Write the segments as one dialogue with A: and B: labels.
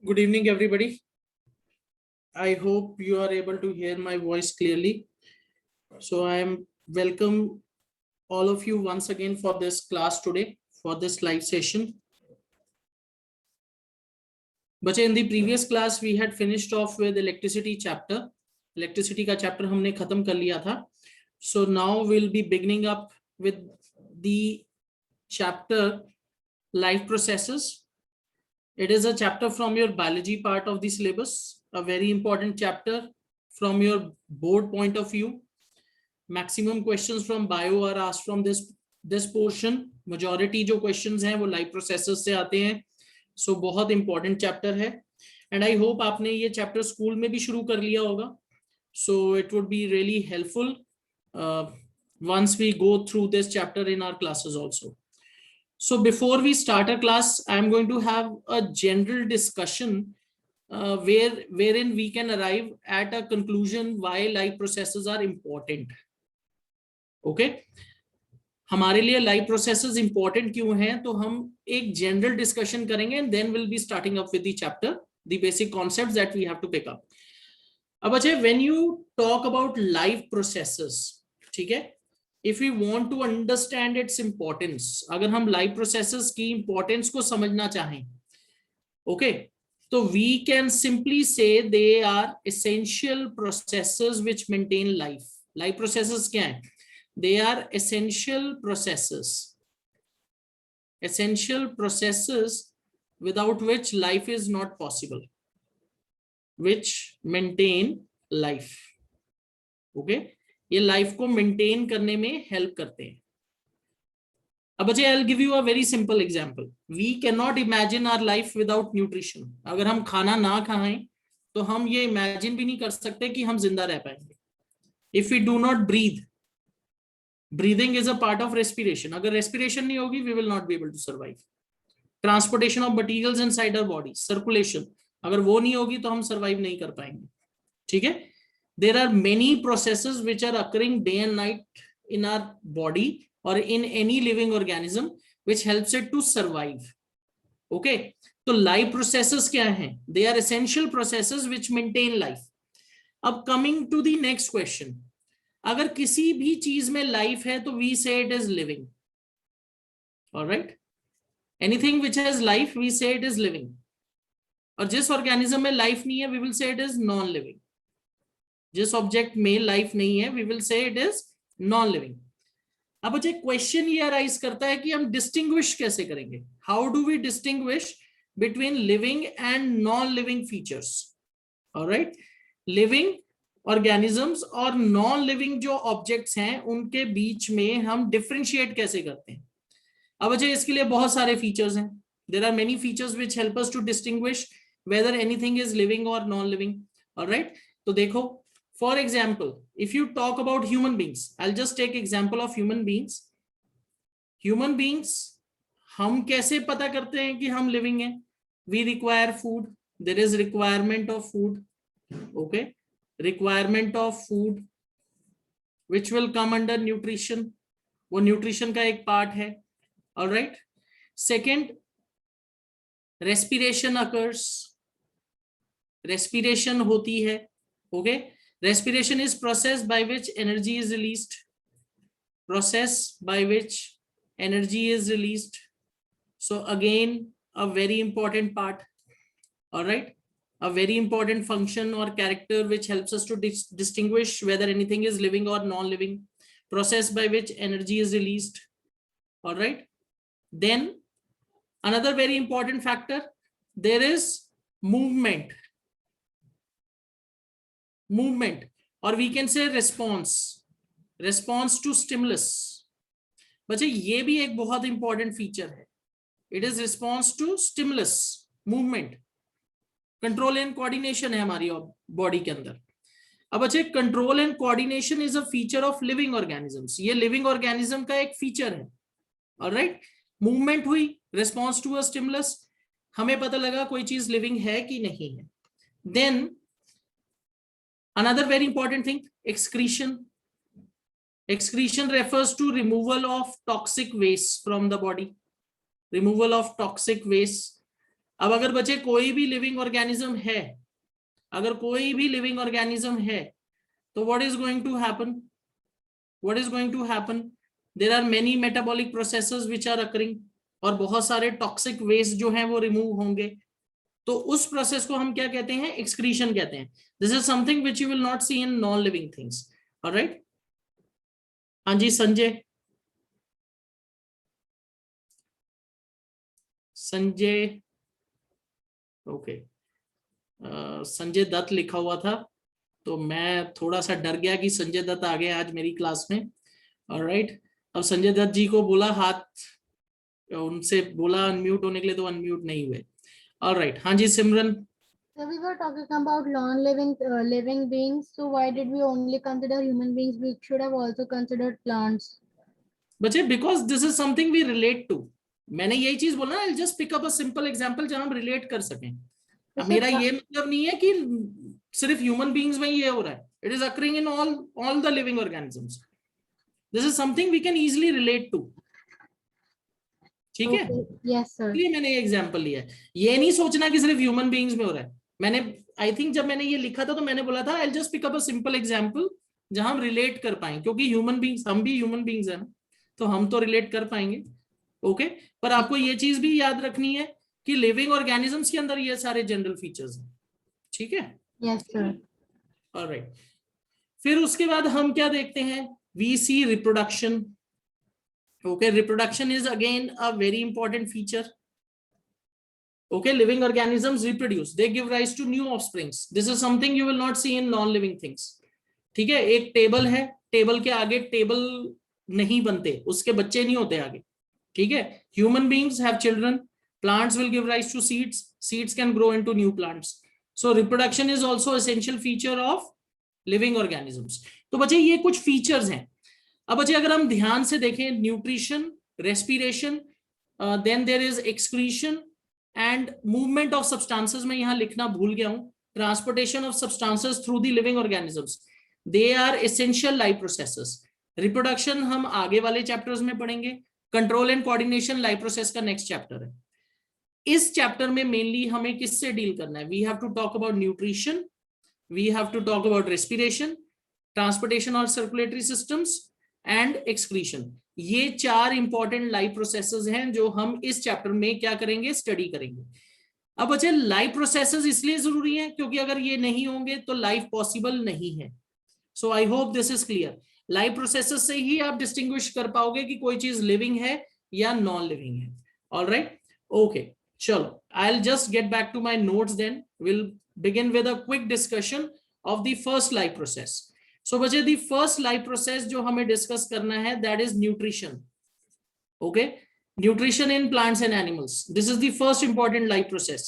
A: Good evening, everybody. I hope you are able to hear my voice clearly. So I am welcome all of you once again for this class today, for this live session. But in the previous class, we had finished off with electricity chapter. Electricity का chapter हमने खत्म कर लिया था. So now we'll be beginning up with the chapter life processes. It is a chapter from your biology part of the syllabus, a very important chapter from your board point of view. Maximum questions from bio are asked from this portion. Majority जो questions हैं वो life processes से आते हैं. So बहुत important chapter है. And I hope आपने ये chapter school में भी शुरू कर लिया होगा. So it would be really helpful once we go through this chapter in our classes also. So before we start a class, I'm going to have a general discussion wherein we can arrive at a conclusion why life processes are important. Okay? हमारे लिए life processes important क्यों हैं? तो हम एक general discussion करेंगे and then we'll be starting up with the chapter, the basic concepts that we have to pick up. अब अच्छा, when you talk about life processes, ठीक है? If we want to understand its importance, अगर हम life processes की importance को समझना चाहें, okay, तो we can simply say they are essential processes which maintain life. Life processes क्या हैं? They are essential processes without which life is not possible, which maintain life. Okay, ये life को maintain करने में हेल्प करते हैं. अब बच्चे, I'll give you a very simple example. We cannot imagine our life without nutrition. अगर हम खाना ना खाएं तो हम ये इमेजिन भी नहीं कर सकते कि हम जिंदा रह पाएंगे. If we do not breathe, breathing is a part of respiration. अगर respiration नहीं होगी, we will not be able to survive. Transportation of materials inside our body, circulation, अगर वो नहीं होगी तो हम survive नहीं कर पाएंगे. ठीक है? There are many processes which are occurring day and night in our body or in any living organism which helps it to survive. Okay, so life processes क्या हैं? They are essential processes which maintain life. अब coming to the next question, अगर किसी भी चीज में life है तो we say it is living. All right, anything which has life we say it is living. और जिस organism में life नहीं है we will say it is non-living. जिस ऑब्जेक्ट में लाइफ नहीं है, we will say it is non-living. अब मुझे क्वेश्चन ये अराइज करता है कि हम डिस्टिंग्विश कैसे करेंगे? How do we distinguish between living and non-living features? All right, living organisms और non-living जो ऑब्जेक्ट्स हैं उनके बीच में हम डिफरेंशिएट कैसे करते हैं? अब मुझे इसके लिए बहुत सारे फीचर्स हैं. There are many features which help us to distinguish whether anything is living or non-living. All right, तो देखो, for example, if you talk about human beings, I'll just take example of human beings. Human beings, हम कैसे पता करते हैं कि हम living हैं? We require food. There is requirement of food. Okay, requirement of food, which will come under nutrition. वो nutrition का एक part है. All right. Second, respiration occurs. Respiration होती है. Okay. Respiration is process by which energy is released. Process by which energy is released. So again, a very important part. All right, a very important function or character which helps us to distinguish whether anything is living or non-living. Process by which energy is released. All right. Then another very important factor, there is movement. Movement, or we can say response to stimulus. बच्चे, ये भी एक बहुत important feature है. It is response to stimulus, movement. Control and coordination है हमारी body के अंदर. अब बच्चे, control and coordination is a feature of living organisms. ये लिविंग ऑर्गेनिज्म का एक फीचर है. ऑलराइट, मूवमेंट हुई, रिस्पॉन्स टू अ स्टिमुलस, हमें पता लगा कोई चीज लिविंग है कि नहीं है. Then another very important thing, excretion. Excretion refers to removal of toxic waste from the body. Removal of toxic waste. अब अगर बच्चे कोई भी लिविंग ऑर्गेनिज्म है, अगर कोई भी लिविंग ऑर्गेनिज्म है, तो what is going to happen, what is going to happen, there are many metabolic processes which are occurring, और बहुत सारे टॉक्सिक वेस्ट जो हैं वो रिमूव होंगे। तो उस प्रोसेस को हम क्या कहते हैं, एक्सक्रीशन कहते हैं। This is something which you will not see in non living things. Alright, हाँ जी संजय, संजय, ओके, संजय दत्त लिखा हुआ था, तो मैं थोड़ा सा डर गया कि संजय दत्त आ गए आज मेरी क्लास में। ऑलराइट, अब संजय दत्त जी को बोला हाथ, उनसे बोला अनम्यूट होने के लिए, तो अनम्यूट नहीं हुए। ऑलराइट, हाँ जी सिमरन।
B: So we were talking about non-living living beings. So why did we only consider human beings? We should have also considered plants.
A: बच्चे because this is something we relate to, मैंने यही चीज बोला, I just pick up a simple example जहां हम relate कर सकें। अब मेरा ये मतलब नहीं है कि सिर्फ ह्यूमन बीइंग्स में ये हो रहा है, it is occurring in all the living organisms. This is something we can easily relate to, ठीक है।
B: Yes sir.
A: इसलिए मैंने ये एग्जांपल लिया है, ये नहीं सोचना कि सिर्फ ह्यूमन बीइंग्स में हो रहा है। मैंने आई थिंक जब मैंने ये लिखा था तो मैंने बोला था I just pick up a simple example जहां हम रिलेट कर पाए, क्योंकि ह्यूमन बीइंग्स, हम भी ह्यूमन बीइंग्स हैं ना, तो हम तो रिलेट कर पाएंगे। ओके, पर आपको ये चीज भी याद रखनी है कि लिविंग ऑर्गेनिजम्स के अंदर ये सारे जनरल फीचर्स हैं, ठीक है।
B: Yes sir.
A: ऑलराइट, फिर उसके बाद हम क्या देखते हैं, we see reproduction. Okay, reproduction is again a very important feature. Okay, living organisms reproduce, they give rise to new offsprings. This is something you will not see in non living things. ठीक है, एक table है, table के आगे table नहीं बनते, उसके बच्चे नहीं होते आगे, ठीक है। Human beings have children, plants will give rise to seeds, seeds can grow into new plants. So reproduction is also essential feature of living organisms. तो बच्चे ये कुछ फीचर्स हैं। अब बच्चे अगर हम ध्यान से देखें, nutrition, respiration, then there is excretion and movement of substances, मैं यहां लिखना भूल गया हूं, transportation of substances through the living organisms, they are essential life processes. Reproduction हम आगे वाले चैप्टर्स में पढ़ेंगे, control and coordination life process का नेक्स्ट चैप्टर है। इस चैप्टर में मेनली हमें किससे डील करना है, we have to talk about nutrition, we have to talk about respiration, transportation और सर्कुलेटरी सिस्टम्स एंड एक्सक्रीशन। ये चार इंपॉर्टेंट लाइफ प्रोसेसेस हैं जो हम इस चैप्टर में क्या करेंगे, स्टडी करेंगे। अब बच्चे लाइफ प्रोसेसेस इसलिए जरूरी है क्योंकि अगर ये नहीं होंगे तो लाइफ पॉसिबल नहीं है। So I hope this is clear. Life processes से ही आप डिस्टिंग्विश कर पाओगे कि कोई चीज लिविंग है या नॉन लिविंग है। ऑलराइट, ओके, चलो I will just get back to my notes, then will begin with a quick discussion of the first life process. So बच्चे दी फर्स्ट लाइफ प्रोसेस जो हमें डिस्कस करना है, that is nutrition. Okay, nutrition in plants and animals, this is the first important life process.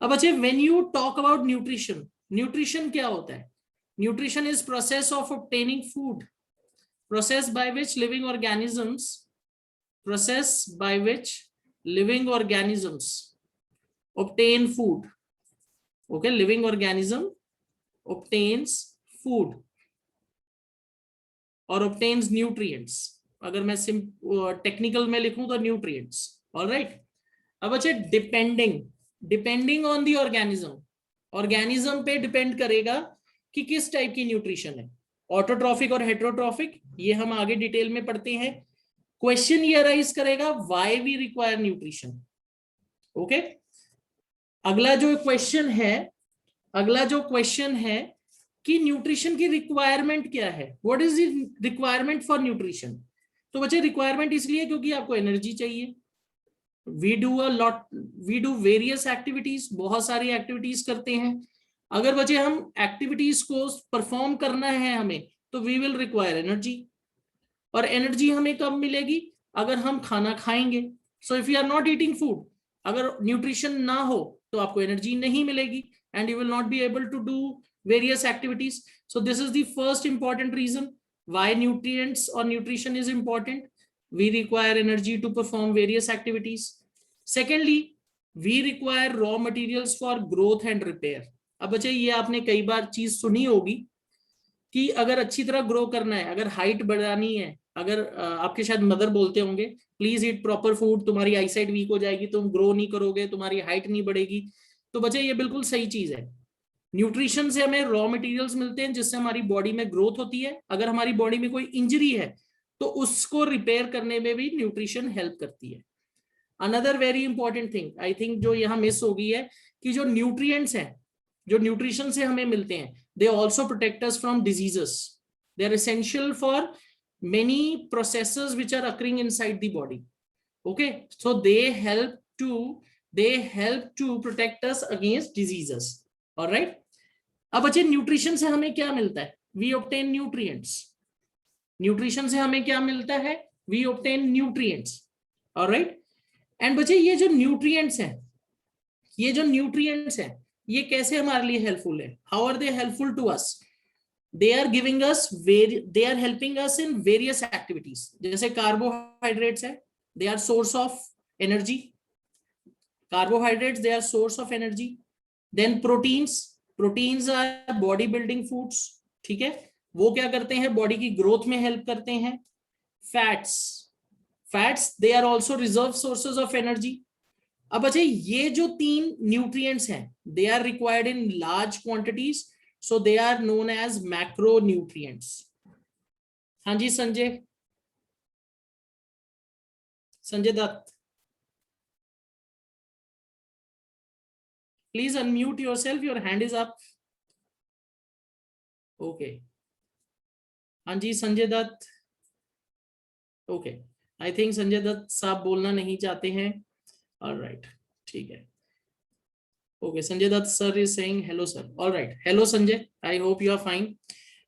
A: अब बच्चे when you talk about nutrition, nutrition क्या होता है? Nutrition is process of obtaining food, process by which living organisms, process by which living organisms obtain food. Okay, living organism obtains food और obtains nutrients, अगर मैं technical में लिखूं तो nutrients. Alright, अब अच्छा depending on the organism, organism पे depend करेगा कि किस टाइप की न्यूट्रिशन है, ऑटोट्रॉफिक और हेटेरोट्रॉफिक, ये हम आगे डिटेल में पढ़ते हैं। क्वेश्चन ये अराइज करेगा, why we require nutrition. Okay, अगला जो क्वेश्चन है कि न्यूट्रिशन की रिक्वायरमेंट क्या है, what is the requirement for nutrition. तो बच्चे रिक्वायरमेंट इसलिए क्योंकि आपको एनर्जी चाहिए। वी डू वेरियस एक्टिविटीज, बहुत सारी एक्टिविटीज करते हैं। अगर बच्चे हम एक्टिविटीज को परफॉर्म करना है हमें, तो वी विल रिक्वायर एनर्जी, और एनर्जी हमें कब मिलेगी, अगर हम खाना खाएंगे। So if you are not eating food, अगर न्यूट्रिशन ना हो तो आपको एनर्जी नहीं मिलेगी, and you will not be able to do various activities. So this is the first important reason why nutrients or nutrition is important. We require energy to perform various activities. Secondly, we require raw materials for growth and repair. अब बच्चे ये आपने कई बार चीज सुनी होगी कि अगर अच्छी तरह ग्रो करना है, अगर हाइट बढ़ानी है, अगर आपके शायद मदर बोलते होंगे प्लीज ईट प्रॉपर फूड, तुम्हारी आईसाइट वीक हो जाएगी, तुम ग्रो नहीं करोगे, तुम्हारी हाइट नहीं बढ़ेगी। तो बच्चे ये बिल्कुल सही चीज है। न्यूट्रिशन से हमें रॉ मटेरियल्स मिलते हैं जिससे हमारी बॉडी में ग्रोथ होती है। अगर हमारी बॉडी में कोई इंजरी है तो उसको रिपेयर करने में भी न्यूट्रिशन हेल्प करती है। Another very important thing I think जो यहाँ मिस हो गई है, कि जो न्यूट्रिएंट्स हैं, जो न्यूट्रिशन से हमें मिलते हैं, they also protect us from diseases. They are essential for many processes which are occurring inside the body. Okay, so they help to protect us against diseases. All right. अब बच्चे nutrition से हमें क्या मिलता है? We obtain nutrients. न्यूट्रिशन से हमें क्या मिलता है? We obtain nutrients. All right. And बच्चे ये जो न्यूट्रिएंट्स हैं, ये कैसे हमारे लिए हेल्पफुल है? How are they helpful to us? they are giving us they are helping us in various activities. जैसे carbohydrates है, they are source of energy. Carbohydrates, they are source of energy. Then proteins are body building foods. ठीक है, वो क्या करते हैं? Body की growth में हेल्प करते हैं. Fats they are also reserve sources of energy. अब अच्छा, ये जो 3 न्यूट्रिएंट्स हैं, they are required in large quantities. So they are known as macronutrients. हाँ जी Sanjay Dutt, please unmute yourself, your hand is up. Okay. हाँ जी Sanjay Dutt. Okay, I think Sanjay Dutt साहब बोलना नहीं चाहते हैं. All right, ठीक है. Okay, Sanjay Dutt sir is saying hello sir. All right, hello Sanjay, I hope you are fine.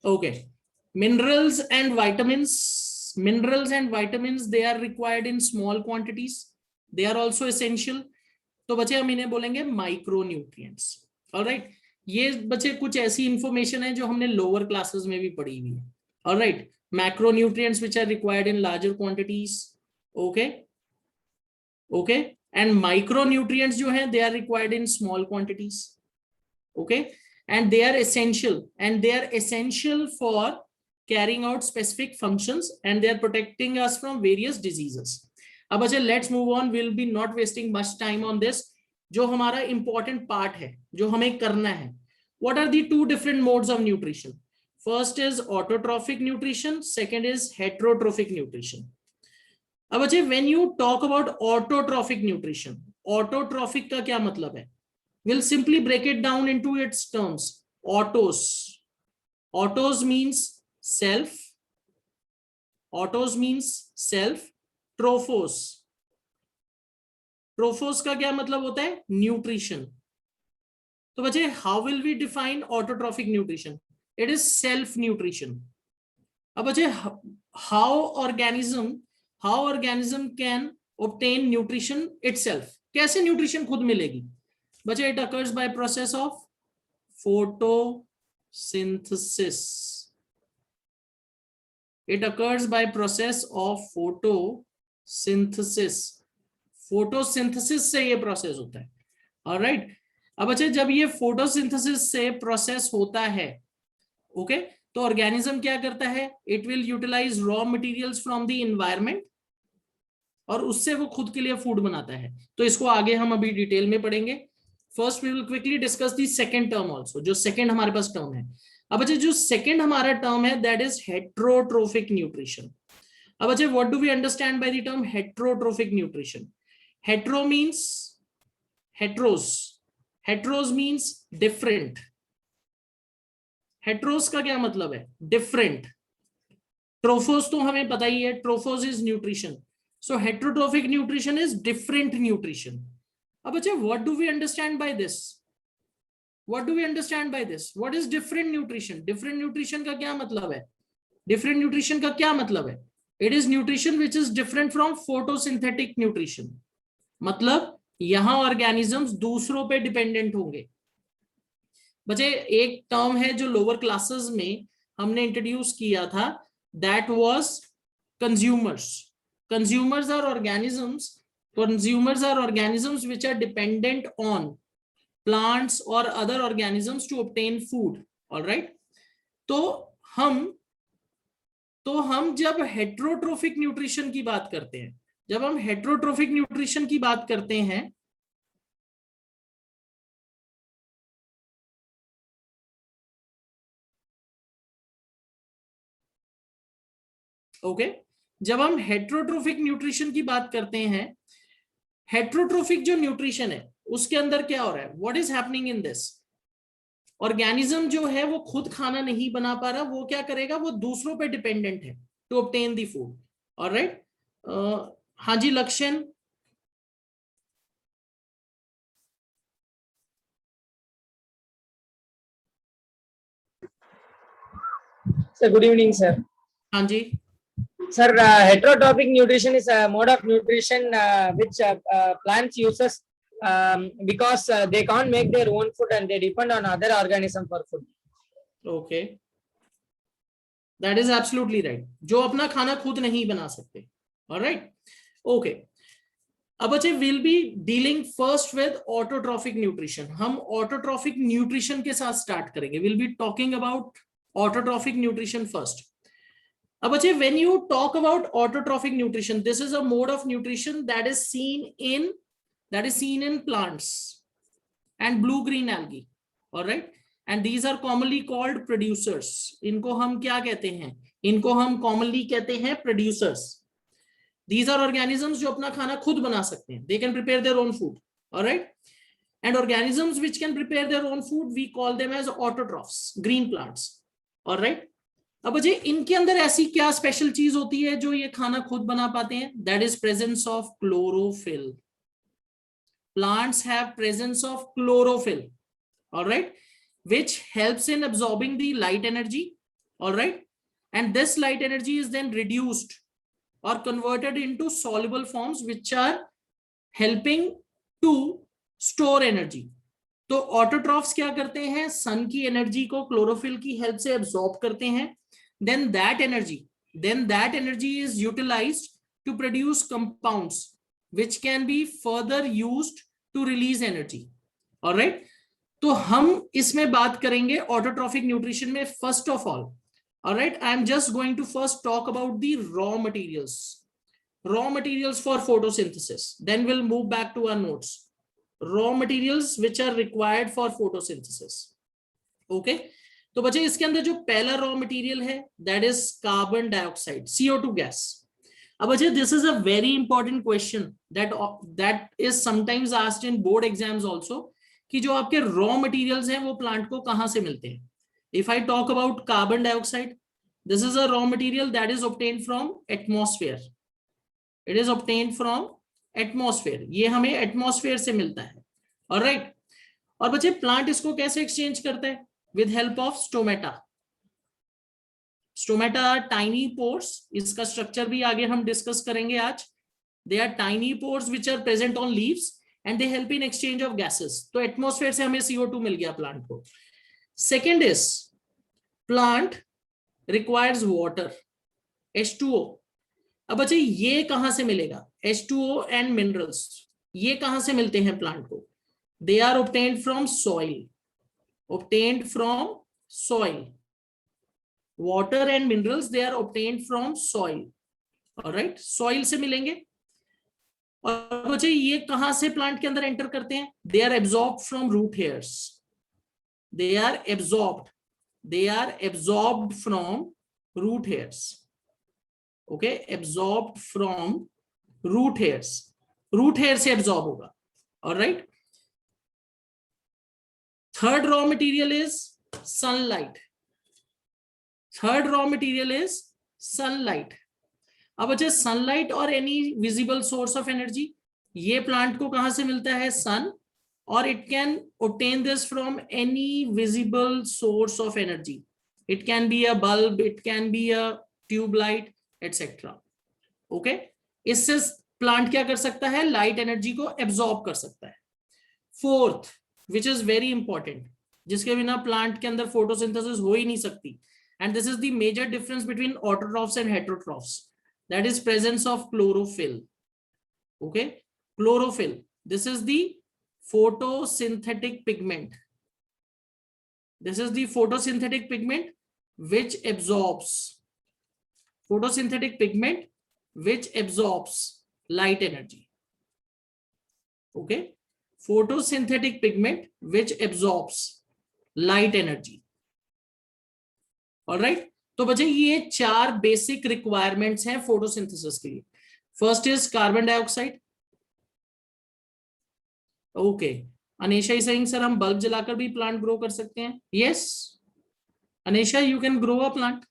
A: Okay, minerals and vitamins, they are required in small quantities. They are also essential. तो बच्चे हम इन्हें बोलेंगे micronutrients. All right, ये बच्चे कुछ ऐसी information है जो हमने लोअर क्लासेस में भी पढ़ी हुई है. All right, macronutrients which are required in larger quantities. Okay, and micronutrients जो हैं, they are required in small quantities. Okay, and they are essential for carrying out specific functions, and they are protecting us from various diseases. अब अच्छा, let's move on, we'll be not wasting much time on this. जो हमारा important part है, जो हमें करना है, what are the 2 different modes of nutrition? First is autotrophic nutrition, second is heterotrophic nutrition. अब बच्चे when you talk about autotrophic nutrition, autotrophic का क्या मतलब है? Will simply break it down into its terms. Autos means self. Trophos का क्या मतलब होता है? न्यूट्रिशन. तो बच्चे how will we define autotrophic nutrition? It is self nutrition. अब बच्चे how organism can obtain nutrition itself? कैसे न्यूट्रिशन खुद मिलेगी? बच्चे it occurs by process of photosynthesis. It occurs by process of photosynthesis. photosynthesis से ये प्रोसेस होता है. ऑलराइट. अब अच्छा, जब ये फोटोसिंथेसिस से प्रोसेस होता है, ओके, तो ऑर्गेनिज्म क्या करता है? It will utilize raw materials from the environment और उससे वो खुद के लिए फूड बनाता है. तो इसको आगे हम अभी डिटेल में पढ़ेंगे. First we will quickly discuss the second term also, जो सेकंड हमारे पास टर्म है. अब अच्छा, जो सेकंड हमारा टर्म है, दैट इज हेट्रोट्रोफिक न्यूट्रिशन. अब अच्छा, what do we understand by the term heterotrophic nutrition? Hetero means heteros means different. Heteros का क्या मतलब है? डिफरेंट. ट्रोफोस तो हमें पता ही है, trophos is nutrition. So heterotrophic nutrition is different nutrition. अब अच्छा, what do we understand by this? What is different nutrition? Different nutrition का क्या मतलब है? It is nutrition which is different from photosynthetic nutrition. मतलब यहाँ ऑर्गेनिजम्स दूसरों पे डिपेंडेंट होंगे. बच्चे एक टर्म है जो लोअर क्लासेस में हमने इंट्रोड्यूस किया था, that was consumers. Consumers are organisms which are dependent on plants or other organisms to obtain food. All right. तो हम तो हम जब हेट्रोट्रोफिक न्यूट्रिशन की बात करते हैं, जब हम हेट्रोट्रोफिक न्यूट्रिशन की बात करते हैं, ओके, जब हम हेट्रोट्रोफिक न्यूट्रिशन की बात करते हैं, हेट्रोट्रोफिक जो न्यूट्रिशन है उसके अंदर क्या हो रहा है, what is happening in this, organism जो है वो खुद खाना नहीं बना पा रहा, वो क्या करेगा, वो दूसरों पे डिपेंडेंट है to obtain the food. Alright, हाँ जी Lakshan.
C: Sir, good evening, sir.
A: हाँ जी,
C: Sir, heterotrophic nutrition is a mode of nutrition which plants uses because they can't make their own food and they depend on other organism for food.
A: Okay, that is absolutely right, जो अपना खाना खुद नहीं बना सकते। Alright, okay, अब अच्छे will be dealing first with autotrophic nutrition. हम ऑटोट्रॉफिक न्यूट्रिशन के साथ स्टार्ट करेंगे, will be talking about autotrophic nutrition first. अब अच्छे, when you talk about autotrophic nutrition, this is a mode of nutrition that is seen in plants and blue green algae, all right, and these are commonly called producers। इनको हम क्या कहते हैं, इनको हम commonly कहते हैं producers। These are organisms जो अपना खाना खुद बना सकते हैं, they can prepare their own food, all right, and organisms which can prepare their own food we call them as autotrophs, green plants, all right। अब अजय, इनके अंदर ऐसी क्या स्पेशल चीज होती है जो ये खाना खुद बना पाते हैं, that is presence of chlorophyll. Plants have presence of chlorophyll, all right, which helps in absorbing the light energy, all right, and this light energy is then reduced or converted into soluble forms which are helping to store energy। तो autotrophs क्या करते हैं, सन की energy को chlorophyll की help से absorb करते हैं, then that energy is utilized to produce compounds which can be further used to release energy, all right। तो हम इसमें बात करेंगे ऑटोट्रॉफिक न्यूट्रिशन में first of all, all right, I am just going to first talk about the raw materials for photosynthesis, then we'll move back to our notes, raw materials which are required for photosynthesis, okay। तो बच्चे, इसके अंदर जो पहला raw material है that is carbon dioxide, CO2 gas. अब बच्चे, this is a very important question that is sometimes asked in board exams also, कि जो आपके रॉ मटेरियल्स हैं वो प्लांट को कहां से मिलते हैं। If I talk about carbon dioxide, this is a raw material that is obtained from atmosphere, it is obtained from atmosphere, ये हमें एटमॉस्फेयर से मिलता है, ऑलराइट। और बच्चे, प्लांट इसको कैसे एक्सचेंज करता है, with help of stomata are tiny pores, इसका स्ट्रक्चर भी आगे हम डिस्कस करेंगे आज। they are tiny pores which are present on leaves and they help in exchange of gases। तो एटमॉस्फेयर से हमें CO2 मिल गया प्लांट को। Second is plant requires water, H2O। अब बच्चे, ये कहां से मिलेगा, H2O एंड मिनरल्स, ये कहां से मिलते हैं प्लांट को, they are obtained from soil, water and minerals they are obtained from soil, all right, soil से मिलेंगे। और बच्चे, ये कहां से प्लांट के अंदर एंटर करते हैं, they are absorbed from root hairs, they are absorbed from root hairs, okay, absorbed from root hairs, root hair से absorb होगा, all right। Third raw material is sunlight, अब अच्छा, सनलाइट और any visible source of energy, ये plant को कहां से मिलता है, सन, और it can obtain this from any visible source of energy, it can be a bulb, it can be a tube light etcetera, okay. इससे प्लांट क्या कर सकता है, लाइट एनर्जी को एब्सॉर्ब कर सकता है। Fourth, which is very important, जिसके बिना प्लांट के अंदर फोटोसिंथेसिस हो ही नहीं सकती, and this is the major difference between autotrophs and heterotrophs, that is presence of chlorophyll, okay, chlorophyll, this is the photosynthetic pigment, which absorbs photosynthetic pigment which absorbs light energy. Okay, photosynthetic pigment which absorbs light energy. All right, तो बच्चे ये 4 basic requirements हैं photosynthesis के लिए. First is carbon dioxide. Okay, Anesha is saying sir हम bulb जलाकर भी plant grow कर सकते हैं. Yes Anesha, you can grow a plant,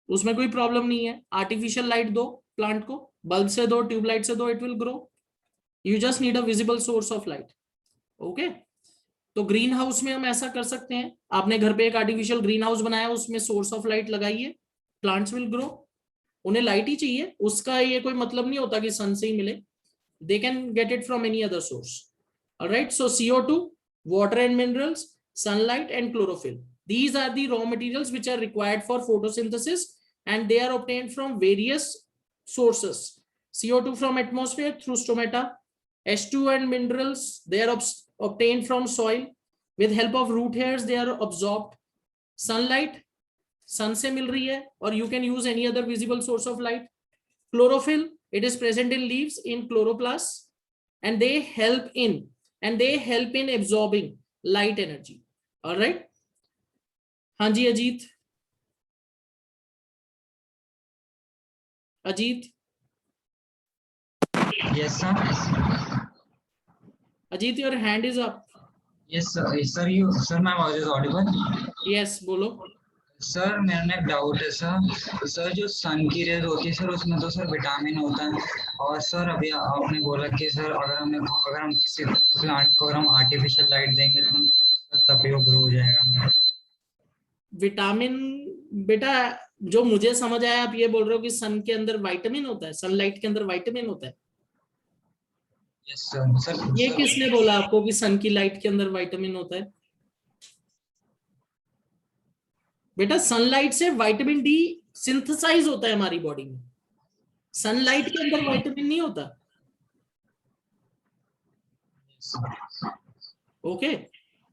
A: उसमें कोई प्रॉब्लम नहीं है. आर्टिफिशियल लाइट दो प्लांट को, बल्ब से दो, ट्यूबलाइट से दो, it will grow. You just need a visible source of light. Okay, तो ग्रीन हाउस में हम ऐसा कर सकते हैं. आपने घर पे एक आर्टिफिशियल ग्रीन हाउस बनाया, उसमें सोर्स ऑफ लाइट लगाइए, प्लांट्स विल ग्रो. उन्हें लाइट ही चाहिए, उसका ये कोई मतलब नहीं होता कि सन से ही मिले. They can get it from any other source. Alright, so CO2, water and minerals, sunlight and chlorophyll, these are the raw materials which are required for photosynthesis, and they are obtained from various sources. CO2 from atmosphere through stomata, H2 and minerals, they are obtained from soil. With help of root hairs they are absorbed. Sunlight, sun से मिल रही है, or you can use any other visible source of light. Chlorophyll, it is present in leaves, in chloroplasts, and they help in absorbing light energy. All right, हाँ ji Ajit. Ajit,
D: Yes, sir.
A: Ajit, your hand is up.
D: Yes, sir. Sir, my voice is audible.
A: Yes, बोलो.
D: Sir मेरा ना एक doubt है sir. Sir जो सन की raise होती है सर, उसमें तो सर विटामिन होता है. और सर अभी आपने बोला कि सर अगर हम किसी प्लांट को अगर हम आर्टिफिशियल लाइट देंगे तो तभी वो ग्रो हो जाएगा.
A: विटामिन, बेटा जो मुझे समझ आया, आप ये बोल रहे हो कि सन के अंदर विटामिन होता है, सनलाइट के अंदर विटामिन होता है.
D: Yes sir. सर
A: ये किसने बोला आपको कि सन की लाइट के अंदर विटामिन होता है? बेटा सनलाइट से विटामिन डी सिंथेसाइज होता है हमारी बॉडी में, सनलाइट के अंदर विटामिन नहीं होता. ओके,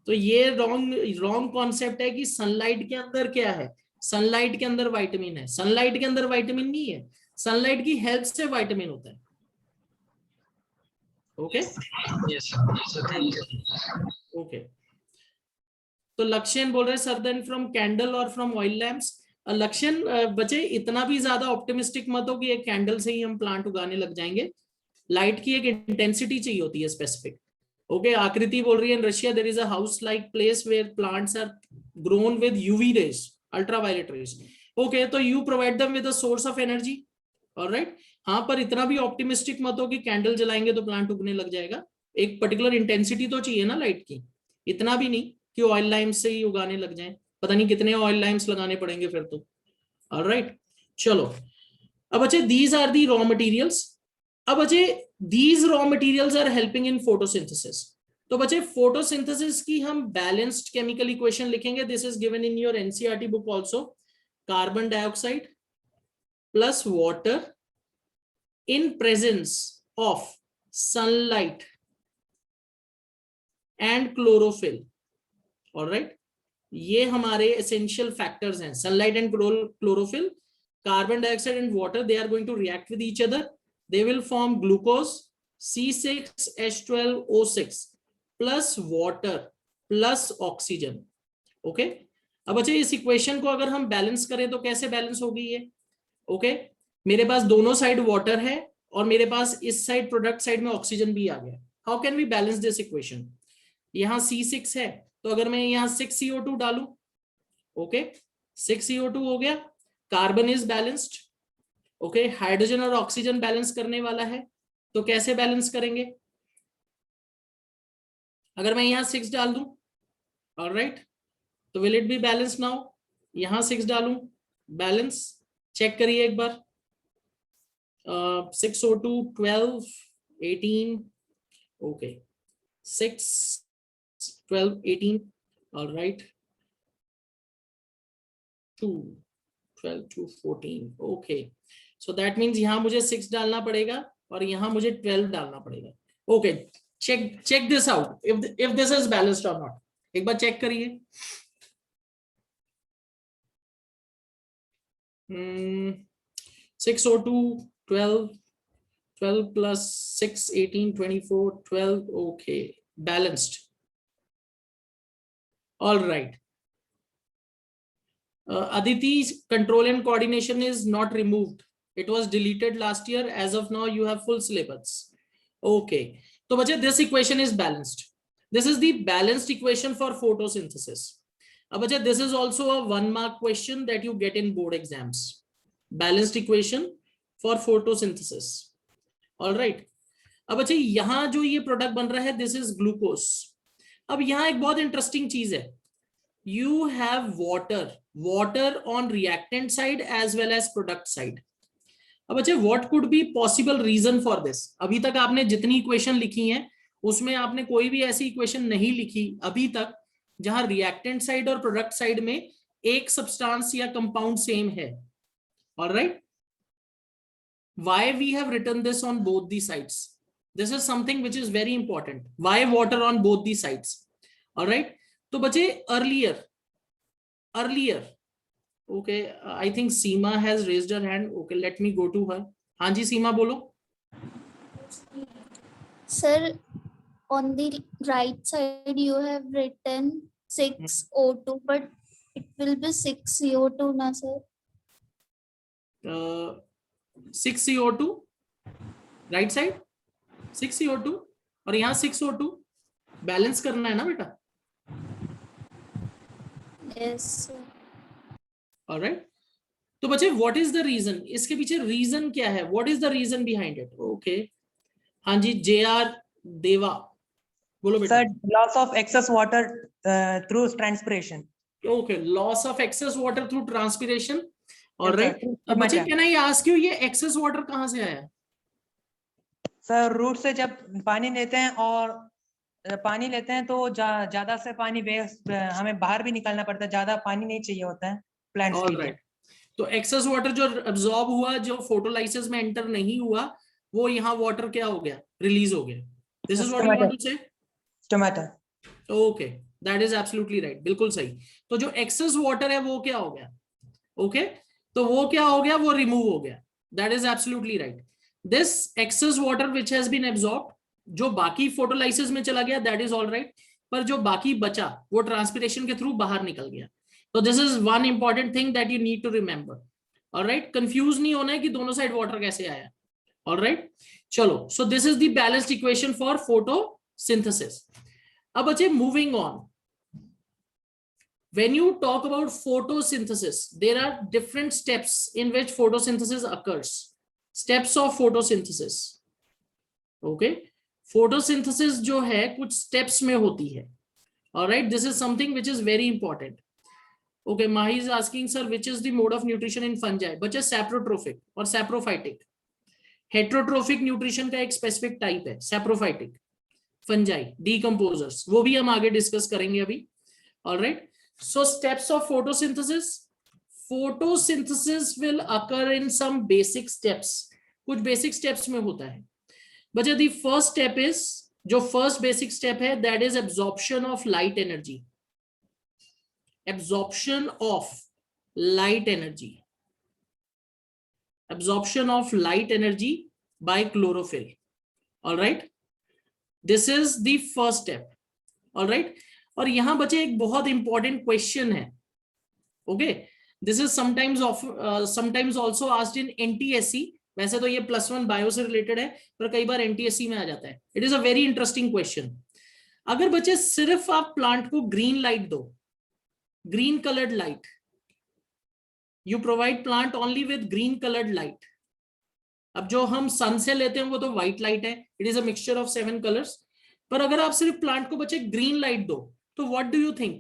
A: तो ये रॉन्ग कॉन्सेप्ट है कि सनलाइट के अंदर क्या है. सनलाइट के अंदर विटामिन है, सनलाइट के अंदर विटामिन नहीं है. सनलाइट की हेल्प से विटामिन होता है. Okay,
D: yes sir. Thank you.
A: Okay. तो लक्ष्यन बोल रहे सर देन फ्रॉम कैंडल और फ्रॉम ऑयल लैम्प्स. लक्ष्यन बच्चे इतना भी ज्यादा ऑप्टिमिस्टिक मत हो कि एक कैंडल से ही हम प्लांट उगाने लग जाएंगे. लाइट की एक इंटेंसिटी चाहिए होती है स्पेसिफिक. ओके, आकृति बोल रही है in Russia there is a house like place where plants are grown with UV rays, ultraviolet rays. Okay, तो you provide them with a source of energy. Alright, हाँ, पर इतना भी ऑप्टिमिस्टिक मत हो कि कैंडल जलाएंगे तो प्लांट उगने लग जाएगा. एक पर्टिकुलर इंटेंसिटी तो चाहिए ना लाइट की. इतना भी नहीं कि ऑयल लाइम्स से ही उगाने लग जाएं. पता नहीं कितने ऑयल लाइम्स लगाने पड़ेंगे फिर तो. ऑलराइट, चलो. अब बच्चे these are the raw materials. अब बच्चे these raw materials are helping in photosynthesis. तो बच्चे फोटोसिंथेसिस की हम बैलेंस्ड केमिकल इक्वेशन लिखेंगे. This is given in your NCERT book also. Carbon dioxide plus water in presence of sunlight and chlorophyll. all right, ये हमारे essential factors हैं. sunlight and chlorophyll, carbon dioxide and water, they are going to react with each other. They will form glucose, C6H12O6 plus water plus oxygen. okay, अब अच्छा इस equation को अगर हम balance करें तो कैसे बैलेंस होगी ये? ओके, मेरे पास दोनों साइड वाटर है और मेरे पास इस साइड प्रोडक्ट साइड में ऑक्सीजन भी आ गया. How can we balance this equation? यहाँ C6 है, तो अगर मैं यहाँ 6CO2 डालूं, ओके, 6CO2 हो गया. Carbon is balanced. Okay, hydrogen और ऑक्सीजन बैलेंस करने वाला है. तो कैसे बैलेंस करेंगे? अगर मैं यहाँ 6 डाल दूं, ऑलराइट, तो will it be balance now? यहाँ 6 डालूं, बैलेंस. चेक करिए एक बार. 6O2 12 18. okay, 6 12 18. all right, 2 12 2 14. okay, so that means यहाँ मुझे 6 डालना पड़ेगा और यहाँ मुझे 12 डालना पड़ेगा. okay, check this out if this is balanced or not. एक बार चेक करिए. 602, 12, 12 plus 6, 18, 24, 12. Okay, balanced. All right. Aditi's control and coordination is not removed. It was deleted last year. As of now, you have full syllabus. Okay. So, bache, this equation is balanced. This is the balanced equation for photosynthesis. Bache, this is also a 1-mark question that you get in board exams. Balanced equation for photosynthesis. All right. अब अच्छा यहाँ जो ये product बन रहा है, this is glucose. अब यहाँ एक बहुत इंटरेस्टिंग चीज है. You have water on reactant side as well as product side. अब अच्छा what could be possible reason for this? अभी तक आपने जितनी इक्वेशन लिखी हैं उसमें आपने कोई भी ऐसी इक्वेशन नहीं लिखी अभी तक जहां रिएक्टेंट साइड और प्रोडक्ट साइड में एक सब्सटेंस या कंपाउंड सेम है. Alright. Why we have written this on both the sides? This is something which is very important. Why water on both the sides? All right. तो बच्चे earlier. Okay, I think Seema has raised her hand. Okay, let me go to her. हाँ जी सीमा बोलो.
E: Sir, on the right side you have written 6O2, but it will be 6CO2 na sir?
A: 6CO2 right side 6CO2 और यहाँ 6O2 balance करना है ना बेटा.
E: Yes sir.
A: Alright. तो बच्चे व्हाट इज द रीजन? इसके पीछे रीजन क्या है? What is the reason behind it? Okay हाँ जी JR देवा बोलो बेटा.
F: Sir, loss of excess water through transpiration.
A: Okay, loss of excess water through transpiration. All
F: Yes,
A: right.
F: sir.
A: अब बच्चे can I ask you ये excess water कहाँ से आया?
F: Sir, रूट से जब पानी लेते हैं और पानी लेते हैं तो ज्यादा से पानी वेस्ट हमें बाहर भी निकालना पड़ता है. ज्यादा पानी नहीं चाहिए होता है प्लांट्स के
A: All
F: लिए.
A: right. तो excess water जो absorb हुआ, जो फोटोलाइसिस में एंटर नहीं हुआ, वो यहाँ वाटर क्या हो गया? रिलीज हो गया. This is what you want to say?
F: टमाटर.
A: Okay, that is absolutely right. बिल्कुल सही. तो जो excess water है वो क्या हो गया? Okay, तो वो क्या हो गया? वो रिमूव हो गया. That is absolutely right. This excess water which has been absorbed, जो बाकी फोटोलाइसिस में चला गया, that is all right. पर जो बाकी बचा वो ट्रांसपिरेशन के थ्रू बाहर निकल गया. तो this is one important thing that you need to remember. Alright. Confuse नहीं होना है कि दोनों साइड वाटर कैसे आया. ऑलराइट. चलो, सो this is the balanced equation for photosynthesis. अब बच्चे moving on. When you talk about photosynthesis, there are different steps in which photosynthesis occurs. Steps of photosynthesis. Okay, photosynthesis जो है कुछ steps में होती है. All right, this is something which is very important. Okay, Mahi is asking, sir, which is the mode of nutrition in fungi? बच्चे saprotrophic और saprophytic. Heterotrophic nutrition का एक specific type है, saprophytic. Fungi, decomposers, वो भी हम आगे discuss करेंगे अभी. All right. So steps of photosynthesis. Photosynthesis will occur in some basic steps. कुछ basic steps में होता है. बच्चे the first step is, जो first basic step है, that is absorption of light energy. Absorption of light energy. Absorption of light energy by chlorophyll. All right. This is the first step. All right. और यहां बच्चे एक बहुत important question है. Okay, this is sometimes also asked in NTSC. वैसे तो ये +1 bio से रिलेटेड है, पर कई बार एनटीएससी में आ जाता है. It is a very interesting question. अगर बच्चे सिर्फ आप प्लांट को ग्रीन लाइट दो, green coloured light, you provide plant only with green coloured light. अब जो हम सन से लेते हैं वो तो व्हाइट लाइट है. It is a mixture of 7 colours. पर अगर आप सिर्फ प्लांट को बच्चे ग्रीन लाइट दो, तो what do you think?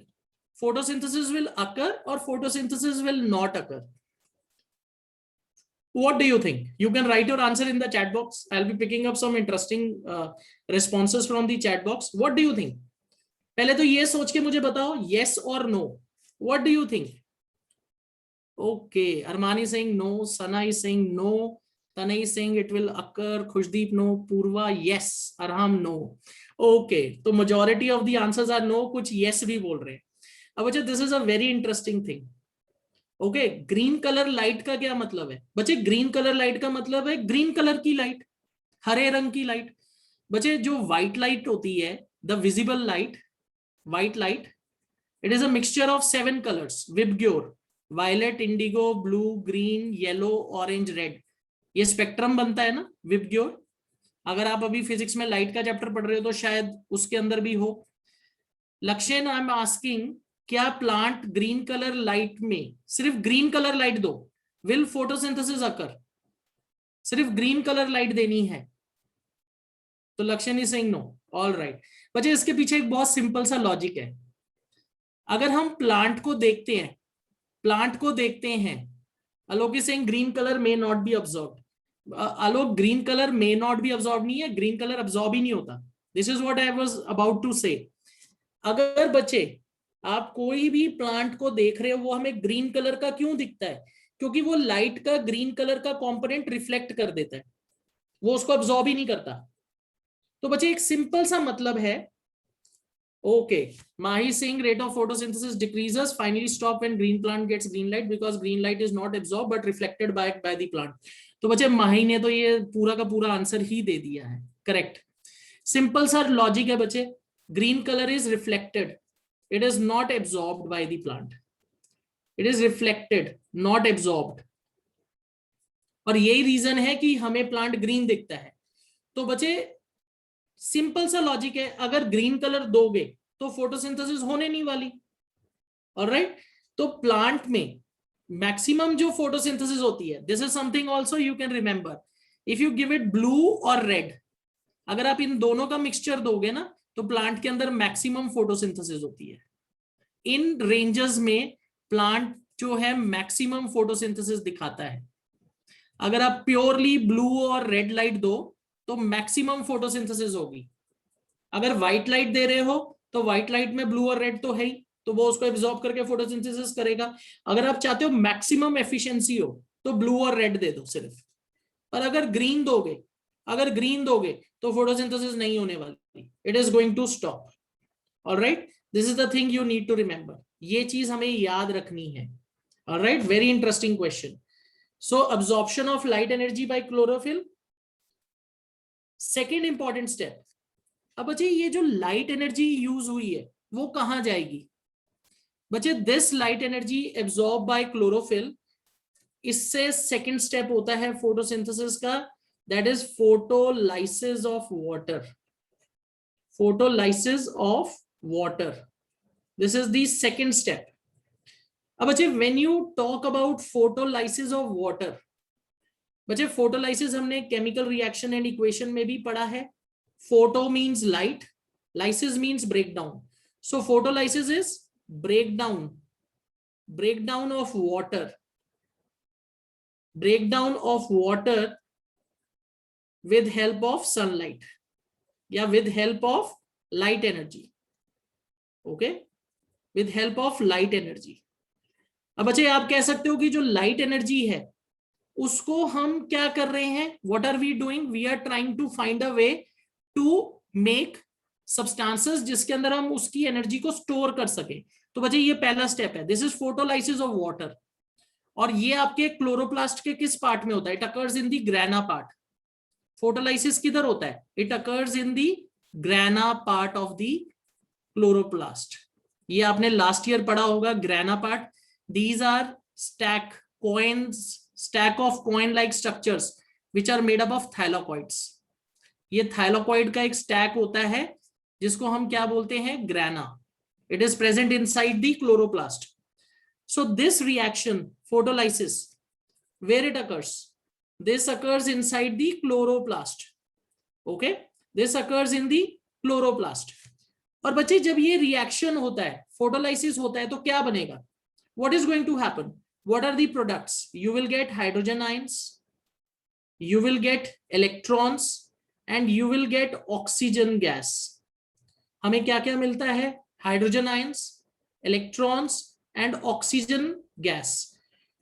A: Photosynthesis will occur और photosynthesis will not occur? What do you think? You can write your answer in the chat box. I'll be picking up some interesting responses from the chat box. What do you think? पहले तो ये सोच के मुझे बताओ, yes or no. What do you think? Okay, Armani saying no, Sana is saying no, Tanay is saying it will occur, Khushdeep no, Purva yes, Arham no. Okay, तो majority of the answers are no, कुछ yes भी बोल रहे हैं. अब अच्छा, this is a very interesting thing. Okay, green colour light का क्या मतलब है बच्चे? ग्रीन कलर लाइट का मतलब है ग्रीन कलर की लाइट, हरे रंग की लाइट। बच्चे जो व्हाइट लाइट होती है, the visible light, white light, it is a mixture of 7 colours, VIBGYOR, violet, indigo, blue, green, yellow, orange, red. ये स्पेक्ट्रम बनता है ना विबग्योर। अगर आप अभी फिजिक्स में लाइट का चैप्टर पढ़ रहे हो तो शायद उसके अंदर भी हो। लक्ष्य, आई एम आस्किंग, क्या प्लांट ग्रीन कलर लाइट में, सिर्फ ग्रीन कलर लाइट दो, विल फोटोसिंथेसिस अकर? सिर्फ ग्रीन कलर लाइट देनी है तो लक्ष्य नहीं सेइंग नो। ऑल राइट बच्चे, इसके पीछे एक बहुत सिंपल सा लॉजिक है। अगर हम प्लांट को देखते हैं, प्लांट को देखते हैं, Alok is saying green colour may not be absorb. Alok, green colour may not be absorb नहीं है, ग्रीन कलर अब्सॉर्ब ही नहीं होता। This is what I was about to say. अगर बच्चे आप कोई भी प्लांट को देख रहे हो, वो हमें ग्रीन कलर का क्यों दिखता है? क्योंकि वो लाइट का ग्रीन कलर का कंपोनेंट रिफ्लेक्ट कर देता है, वो उसको अब्सॉर्ब ही नहीं करता। तो बच्चे एक सिंपल सा मतलब है। Okay, Mahi saying rate of photosynthesis decreases, finally stop when green plant gets green light because green light is not absorbed but reflected by the plant। तो बच्चे माही ने तो ये पूरा का पूरा आंसर ही दे दिया है, करेक्ट। सिंपल सा लॉजिक है बच्चे, green colour is reflected, it is not absorbed by the plant, it is reflected not absorbed. और यही रीजन है कि हमें प्लांट ग्रीन दिखता है। तो बच्चे सिंपल सा लॉजिक है, अगर ग्रीन कलर दोगे तो फोटोसिंथेसिस होने नहीं वाली। ऑलराइट, तो प्लांट में मैक्सिमम जो फोटोसिंथेसिस होती है, this is something also you can remember, if you give it blew और रेड, अगर आप इन दोनों का मिक्सचर दोगे ना तो प्लांट के अंदर मैक्सिमम फोटोसिंथेसिस होती है। इन रेंजेस में प्लांट जो है मैक्सिमम फोटोसिंथेसिस दिखाता है। अगर आप प्योरली ब्लू और रेड लाइट दो तो मैक्सिमम फोटोसिंथेसिस होगी। अगर व्हाइट लाइट दे रहे हो तो व्हाइट लाइट में ब्लू और रेड तो है ही, तो वो उसको एब्जॉर्ब करके फोटोसिंथेसिस करेगा। अगर आप चाहते हो मैक्सिमम एफिशिएंसी हो तो ब्लू और रेड दे दो सिर्फ। पर अगर ग्रीन दोगे तो फोटोसिंथेसिस नहीं होने वाली, it is going to stop. Alright, this is the thing you need to remember, ये चीज हमें याद रखनी है। Alright, very interesting question. So absorption of light energy by chlorophyll, second important step. अब बच्चे ये जो लाइट एनर्जी यूज हुई है वो कहां जाएगी? बच्चे this light energy absorb by chlorophyll, इससे सेकेंड स्टेप होता है फोटोसिंथेसिस का, that is photolysis of water. Photolysis of water, this is the second step. अब बच्चे when you talk about photolysis of water, बच्चे फोटोलाइसिस हमने केमिकल रिएक्शन एंड इक्वेशन में भी पढ़ा है। Photo means light, lysis means breakdown. So photolysis is breakdown of water with help of sunlight या with help of light energy। okay, with help of light energy। अब बच्चे आप कह सकते हो कि जो लाइट एनर्जी है उसको हम क्या कर रहे हैं, what are we doing? We are trying to find a way to make substances जिसके अंदर हम उसकी एनर्जी को स्टोर कर सके। तो बच्चे ये पहला स्टेप है, this is photolysis of water. और ये आपके क्लोरोप्लास्ट के किस पार्ट में होता है? It occurs in the grana part. Photolysis किधर होता है? It occurs in the grana part of the chloroplast. ये आपने लास्ट ईयर पढ़ा होगा, grana part. These are stack of coin like structures which are made up of thylakoids। ये thylakoid का एक स्टैक होता है जिसको हम क्या बोलते हैं? Grana. It is present inside the chloroplast. So this reaction photolysis, where it occurs? This occurs inside the chloroplast। okay, this occurs in the chloroplast। और बच्चे जब ये रिएक्शन होता है, फोटोलाइसिस होता है, तो क्या बनेगा? what is going to happen? What are the products? You will get hydrogen ions, you will get electrons, and you will get oxygen gas। हमें क्या क्या मिलता है? Hydrogen ions, electrons and oxygen gas.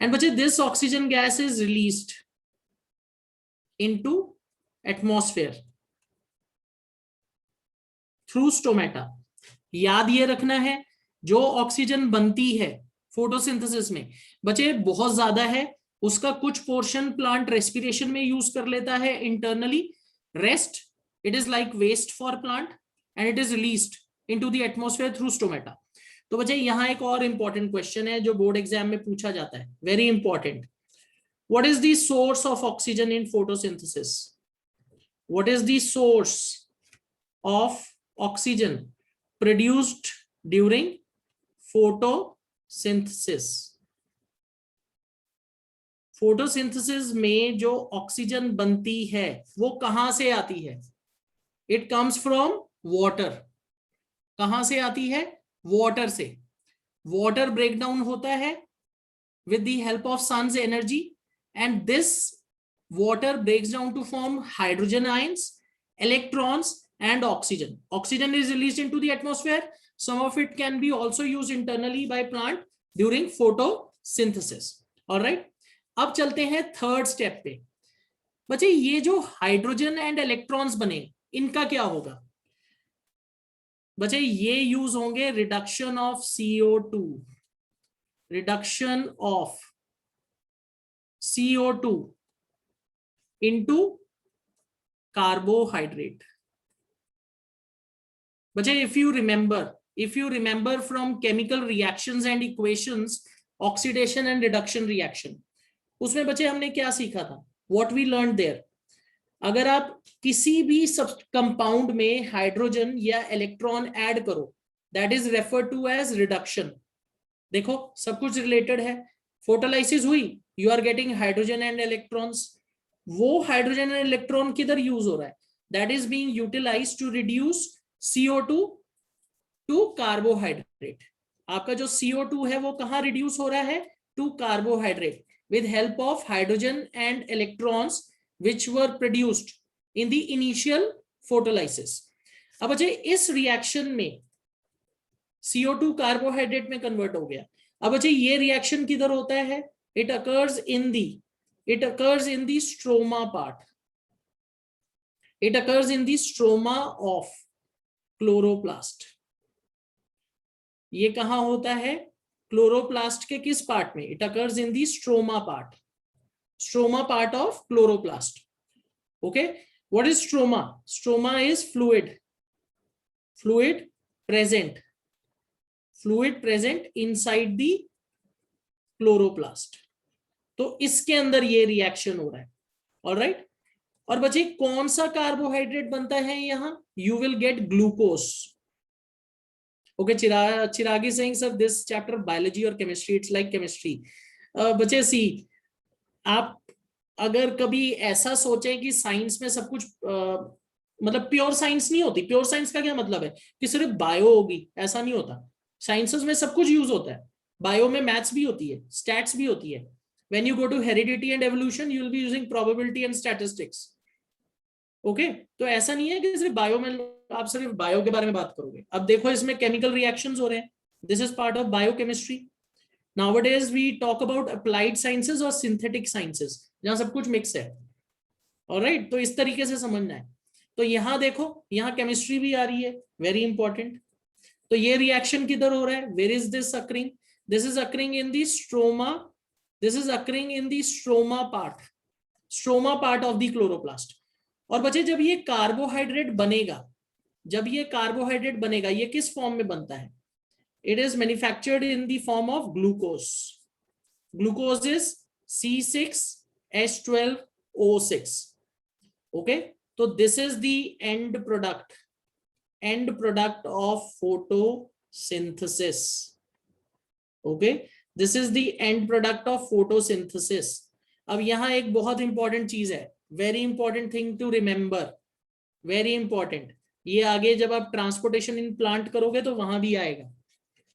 A: And बच्चे this oxygen gas is released into atmosphere through stomata. याद ये रखना है, जो ऑक्सीजन बनती है फोटोसिंथेसिस में बच्चे बहुत ज्यादा है, उसका कुछ पोर्शन प्लांट रेस्पिरेशन में यूज कर लेता है internally, rest it is like waste for plant and it is released into the atmosphere through stomata. तो बच्चे यहाँ एक और इंपॉर्टेंट क्वेश्चन है जो बोर्ड एग्जाम में पूछा जाता है, very important. What is the source of oxygen in photosynthesis? What is the source of oxygen produced during photosynthesis? Photosynthesis में जो ऑक्सीजन बनती है वो कहां से आती है? It comes from water. कहां से आती है? वाटर से। वाटर ब्रेकडाउन होता है with the help of sun's energy, and this water breaks down to form hydrogen ions, electrons and oxygen. Oxygen is released into the atmosphere. Some of it can be also used internally by plant during photosynthesis. All right, अब चलते हैं third step पे। बच्चे ये जो hydrogen and electrons बने इनका क्या होगा? बच्चे ये यूज होंगे reduction of CO2, reduction of CO2 into carbohydrate. बच्चे if you remember from chemical reactions and equations, oxidation and reduction reaction, उसमें बच्चे हमने क्या सीखा था? What we learned there? अगर आप किसी भी सब कंपाउंड में हाइड्रोजन या इलेक्ट्रॉन ऐड करो, that is referred to as reduction. देखो सब कुछ रिलेटेड है। फोटोलाइसिस हुई, you are getting hydrogen and electrons. वो हाइड्रोजन एंड इलेक्ट्रॉन किधर यूज हो रहा है? That is being utilised to reduce CO2 to carbohydrate. आपका जो CO2 है वो कहां रिड्यूस हो रहा है? To carbohydrate with help of hydrogen and electrons which were produced in the initial photolysis. अब बच्चे इस रिएक्शन में CO2 कार्बोहाइड्रेट में कन्वर्ट हो गया। अब बच्चे ये रिएक्शन किधर होता है? It occurs in the stroma part. It occurs in the stroma of chloroplast. ये कहां होता है? क्लोरोप्लास्ट के किस पार्ट में? It occurs in the stroma part of chloroplast. Okay, what is stroma? Stroma is fluid present inside the chloroplast। तो इसके अंदर ये रिएक्शन हो रहा है। ऑलराइट, और बच्चे कौन सा कार्बोहाइड्रेट बनता है यहां? You will get glucose. Okay, Chiragi Singh sir, this chapter biology और केमिस्ट्री, इट्स लाइक केमिस्ट्री। बच्चे सी, आप अगर कभी ऐसा सोचें कि साइंस में सब कुछ मतलब प्योर साइंस नहीं होती। प्योर साइंस का क्या मतलब है? कि सिर्फ बायो होगी, ऐसा नहीं होता। साइंसेस में सब कुछ यूज होता है। बायो में मैथ्स भी होती है, स्टैट्स भी होती है। When you go to heredity and evolution you will be using probability and statistics. Okay, तो ऐसा नहीं है कि सिर्फ बायो में आप सिर्फ बायो के बारे में बात करोगे। अब देखो इसमें केमिकल रिएक्शंस हो रहे हैं। This is part of biochemistry. Nowadays we talk about applied sciences और सिंथेटिक साइंसेस, जहां सब कुछ मिक्स है। ऑलराइट, तो इस तरीके से समझना है। तो यहां देखो, यहां केमिस्ट्री भी आ रही है, वेरी इंपॉर्टेंट। तो ये रिएक्शन किधर हो रहा है? Where is this occurring? This is occurring in the stroma. This is occurring in the stroma part of the chloroplast. और बच्चे जब ये कार्बोहाइड्रेट बनेगा, ये किस फॉर्म में बनता है? It is manufactured in the form of glucose. Glucose is C6H12O6। Okay, तो this is the end product of photosynthesis। okay, this is the end product of photosynthesis। अब यहां एक बहुत इंपॉर्टेंट चीज है, very important thing to remember, very important. ये आगे जब आप ट्रांसपोर्टेशन इन प्लांट करोगे तो वहां भी आएगा।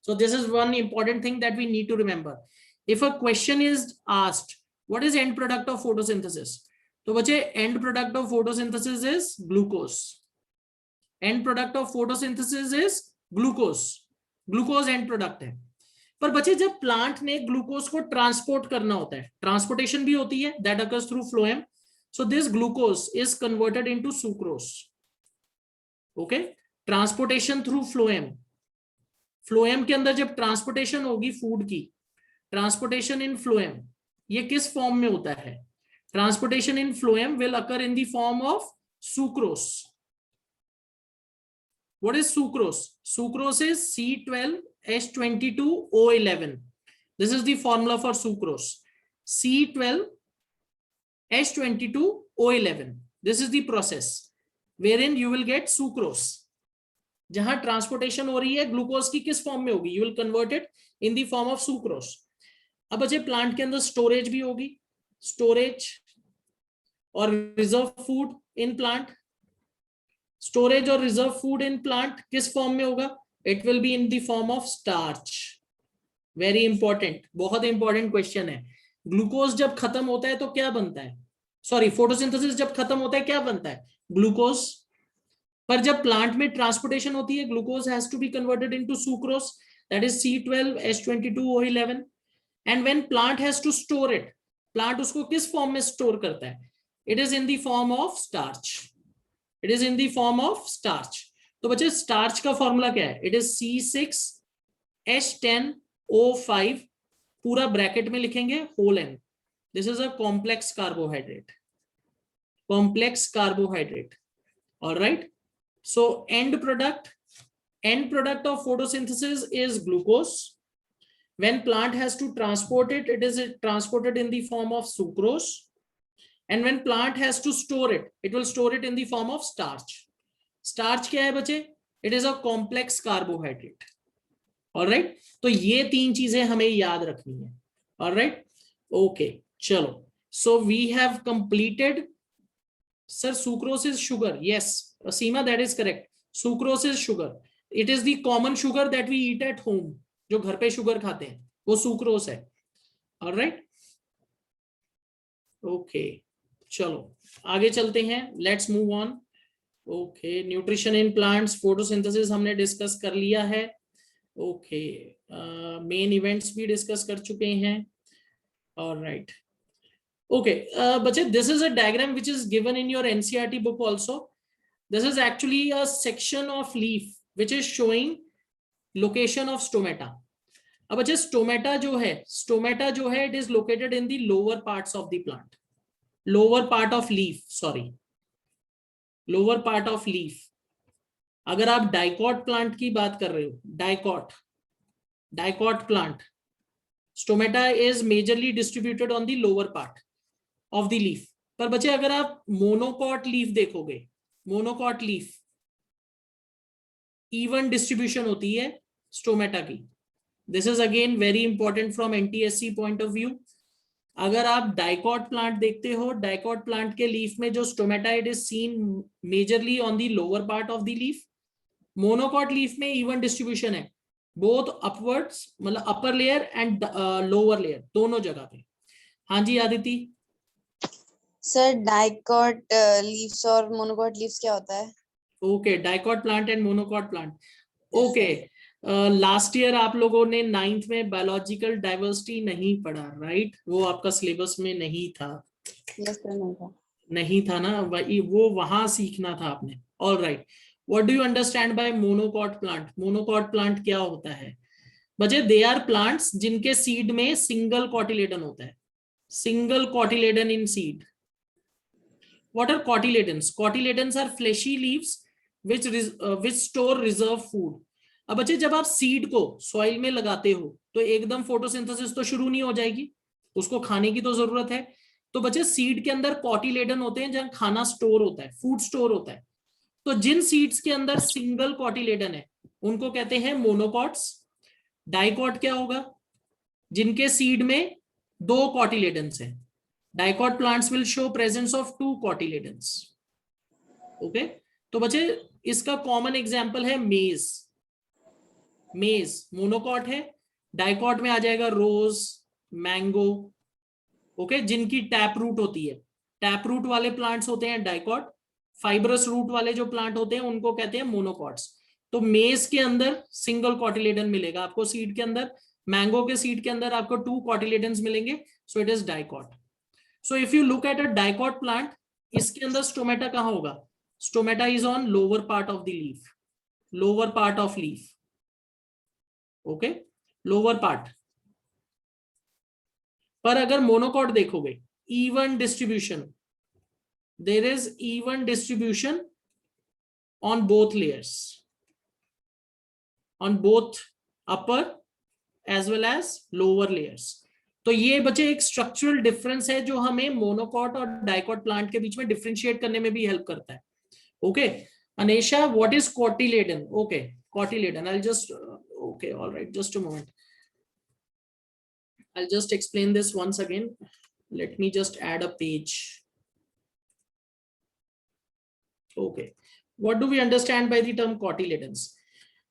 A: So this is one important thing that we need to remember. If a question is asked what is end product of photosynthesis, तो बच्चे end product of photosynthesis is glucose. End product of photosynthesis is glucose end product है। पर बच्चे जब plant ने glucose को transport करना होता है, ट्रांसपोर्टेशन भी होती है, that occurs through phloem. So this glucose is converted into sucrose. Okay, transportation through phloem. Phloem के अंदर जब ट्रांसपोर्टेशन होगी फूड की, ट्रांसपोर्टेशन इन फ्लोएम ये किस फॉर्म में होता है? Transportation in phloem will occur in the form of sucrose. What is sucrose? Sucrose is C12H22O11. This is the formula for sucrose. C12H22O11. This is the process wherein you will get sucrose. जहां transportation हो रही है glucose की किस form में होगी? You will convert it in the form of sucrose. अब बच्चे प्लांट के अंदर स्टोरेज भी होगी, स्टोरेज और reserve food in plant. Storage और रिजर्व फूड इन प्लांट किस फॉर्म में होगा? It will be in the form of starch. Very important, बहुत इंपॉर्टेंट क्वेश्चन है. ग्लूकोज जब खत्म होता है तो क्या बनता है? सॉरी, फोटोसिंथेसिस जब खत्म होता है क्या बनता है? ग्लूकोज. पर जब प्लांट में ट्रांसपोर्टेशन होती है glucose has to be converted into sucrose, that is C12H22O11. And when plant has to store it, plant उसको किस फॉर्म में स्टोर करता है? It is in the form of starch. It is in the form of starch. तो बच्चे starch का formula क्या है? इट इज C6H10O5, पूरा ब्रैकेट में लिखेंगे whole n. This is a complex carbohydrate. Complex carbohydrate. Alright. So end product of photosynthesis is glucose. When plant has to transport it, it is transported in the form of sucrose. And when plant has to store it, it will store it in the form of starch. Starch क्या है बच्चे? It is a complex carbohydrate. Alright? तो ये तीन चीजें हमें याद रखनी है. Alright? Okay. चलो. So we have completed. Sir, sucrose is sugar. Yes. Seema, that is correct. Sucrose is sugar. It is the common sugar that we eat at home. जो घर पे शुगर खाते हैं वो सुक्रोस है. Alright? Okay. चलो आगे चलते हैं. Let's move on. Okay. Nutrition in plants, photosynthesis हमने डिस्कस कर लिया है. Okay. Main events भी डिस्कस कर चुके हैं. Alright. Okay. बच्चे, this is a diagram which is given in your NCERT book also. This is actually a section of leaf which is showing location of stomata. अब बच्चे stomata जो है it is located in the lower parts of the plant. Lower part of leaf, sorry. Lower part of leaf. अगर आप dicot plant की बात कर रहे हो, dicot plant, stomata is majorly distributed on the lower part of the leaf. पर बच्चे अगर आप monocot leaf देखोगे, मोनोकॉट लीफ इवन डिस्ट्रीब्यूशन होती है स्टोमेटा की. This is again very important from NTSC point of view. अगर आप डाइकॉट प्लांट देखते हो, डाइकॉट प्लांट के लीफ में जो stomata it is seen majorly on the lower part of the leaf. Monocot leaf में इवन डिस्ट्रीब्यूशन है, both upwards, मतलब upper layer and lower layer, दोनों जगह पे. हाँ जी आदिति.
G: सर डाइकॉट लीव्स और मोनोकॉट लीव्स क्या होता है?
A: Okay, dicot plant and monocot plant. Okay, last year आप लोगों ने 9th में बायोलॉजिकल डाइवर्सिटी नहीं पढ़ा, राइट? वो आपका सिलेबस में नहीं था.
G: यस सर,
A: नहीं था ना, वो वहां सीखना था आपने. All right. What do you understand by monocot plant? Monocot plant क्या होता है बच्चे? दे आर प्लांट्स जिनके सीड में सिंगल कॉटिलेडन होता है. Single cotyledon in seed. What are cotyledons? Cotyledons are fleshy leaves which store reserve food. अब बच्चे जब आप सीड को सॉइल में लगाते हो तो एकदम फोटोसिंथेसिस तो शुरू नहीं हो जाएगी, उसको खाने की तो जरूरत है. तो बच्चे सीड के अंदर कॉटिलेडन होते हैं जहां खाना स्टोर होता है, फूड स्टोर होता है. तो जिन सीड्स के अंदर सिंगल कॉटिलेडन है उनको कहते हैं मोनोकॉट्स. डाइकॉट क्या होगा? जिनके सीड में 2 कॉटिलेडन्स हैं. Dicot plants will show presence of 2 cotyledons. Okay, तो बच्चे इसका कॉमन एग्जांपल है मेज. मेज मोनोकॉट है. डाइकॉट में आ जाएगा रोज, मैंगो. ओके, जिनकी टैप रूट होती है. टैप रूट वाले प्लांट्स होते हैं डाइकॉट. फाइब्रस रूट वाले जो प्लांट होते हैं उनको कहते हैं मोनोकॉट्स. तो मेज के अंदर सिंगल कॉटिलेडन मिलेगा आपको सीड के अंदर. मैंगो के सीड के अंदर आपको 2 कॉटिलेडन्स मिलेंगे. So it is dicot. So if you look at a dicot plant, इसके अंदर स्टोमेटा कहाँ होगा? Stomata is on lower part of the leaf. Lower part of leaf. Okay, lower part. पर अगर मोनोकॉट देखोगे, even distribution, there is even distribution on both layers, on both upper as well as lower layers. तो ये बच्चे एक structural difference है जो हमें मोनोकॉट और डाइकॉट प्लांट के बीच में डिफरेंशिएट करने में भी हेल्प करता है। Okay Anesha, what is cotyledon? Okay cotyledon, I just okay, all right, just a moment, I'll just explain this once again. Let me just add a page. Okay, what do we understand by the term cotyledons?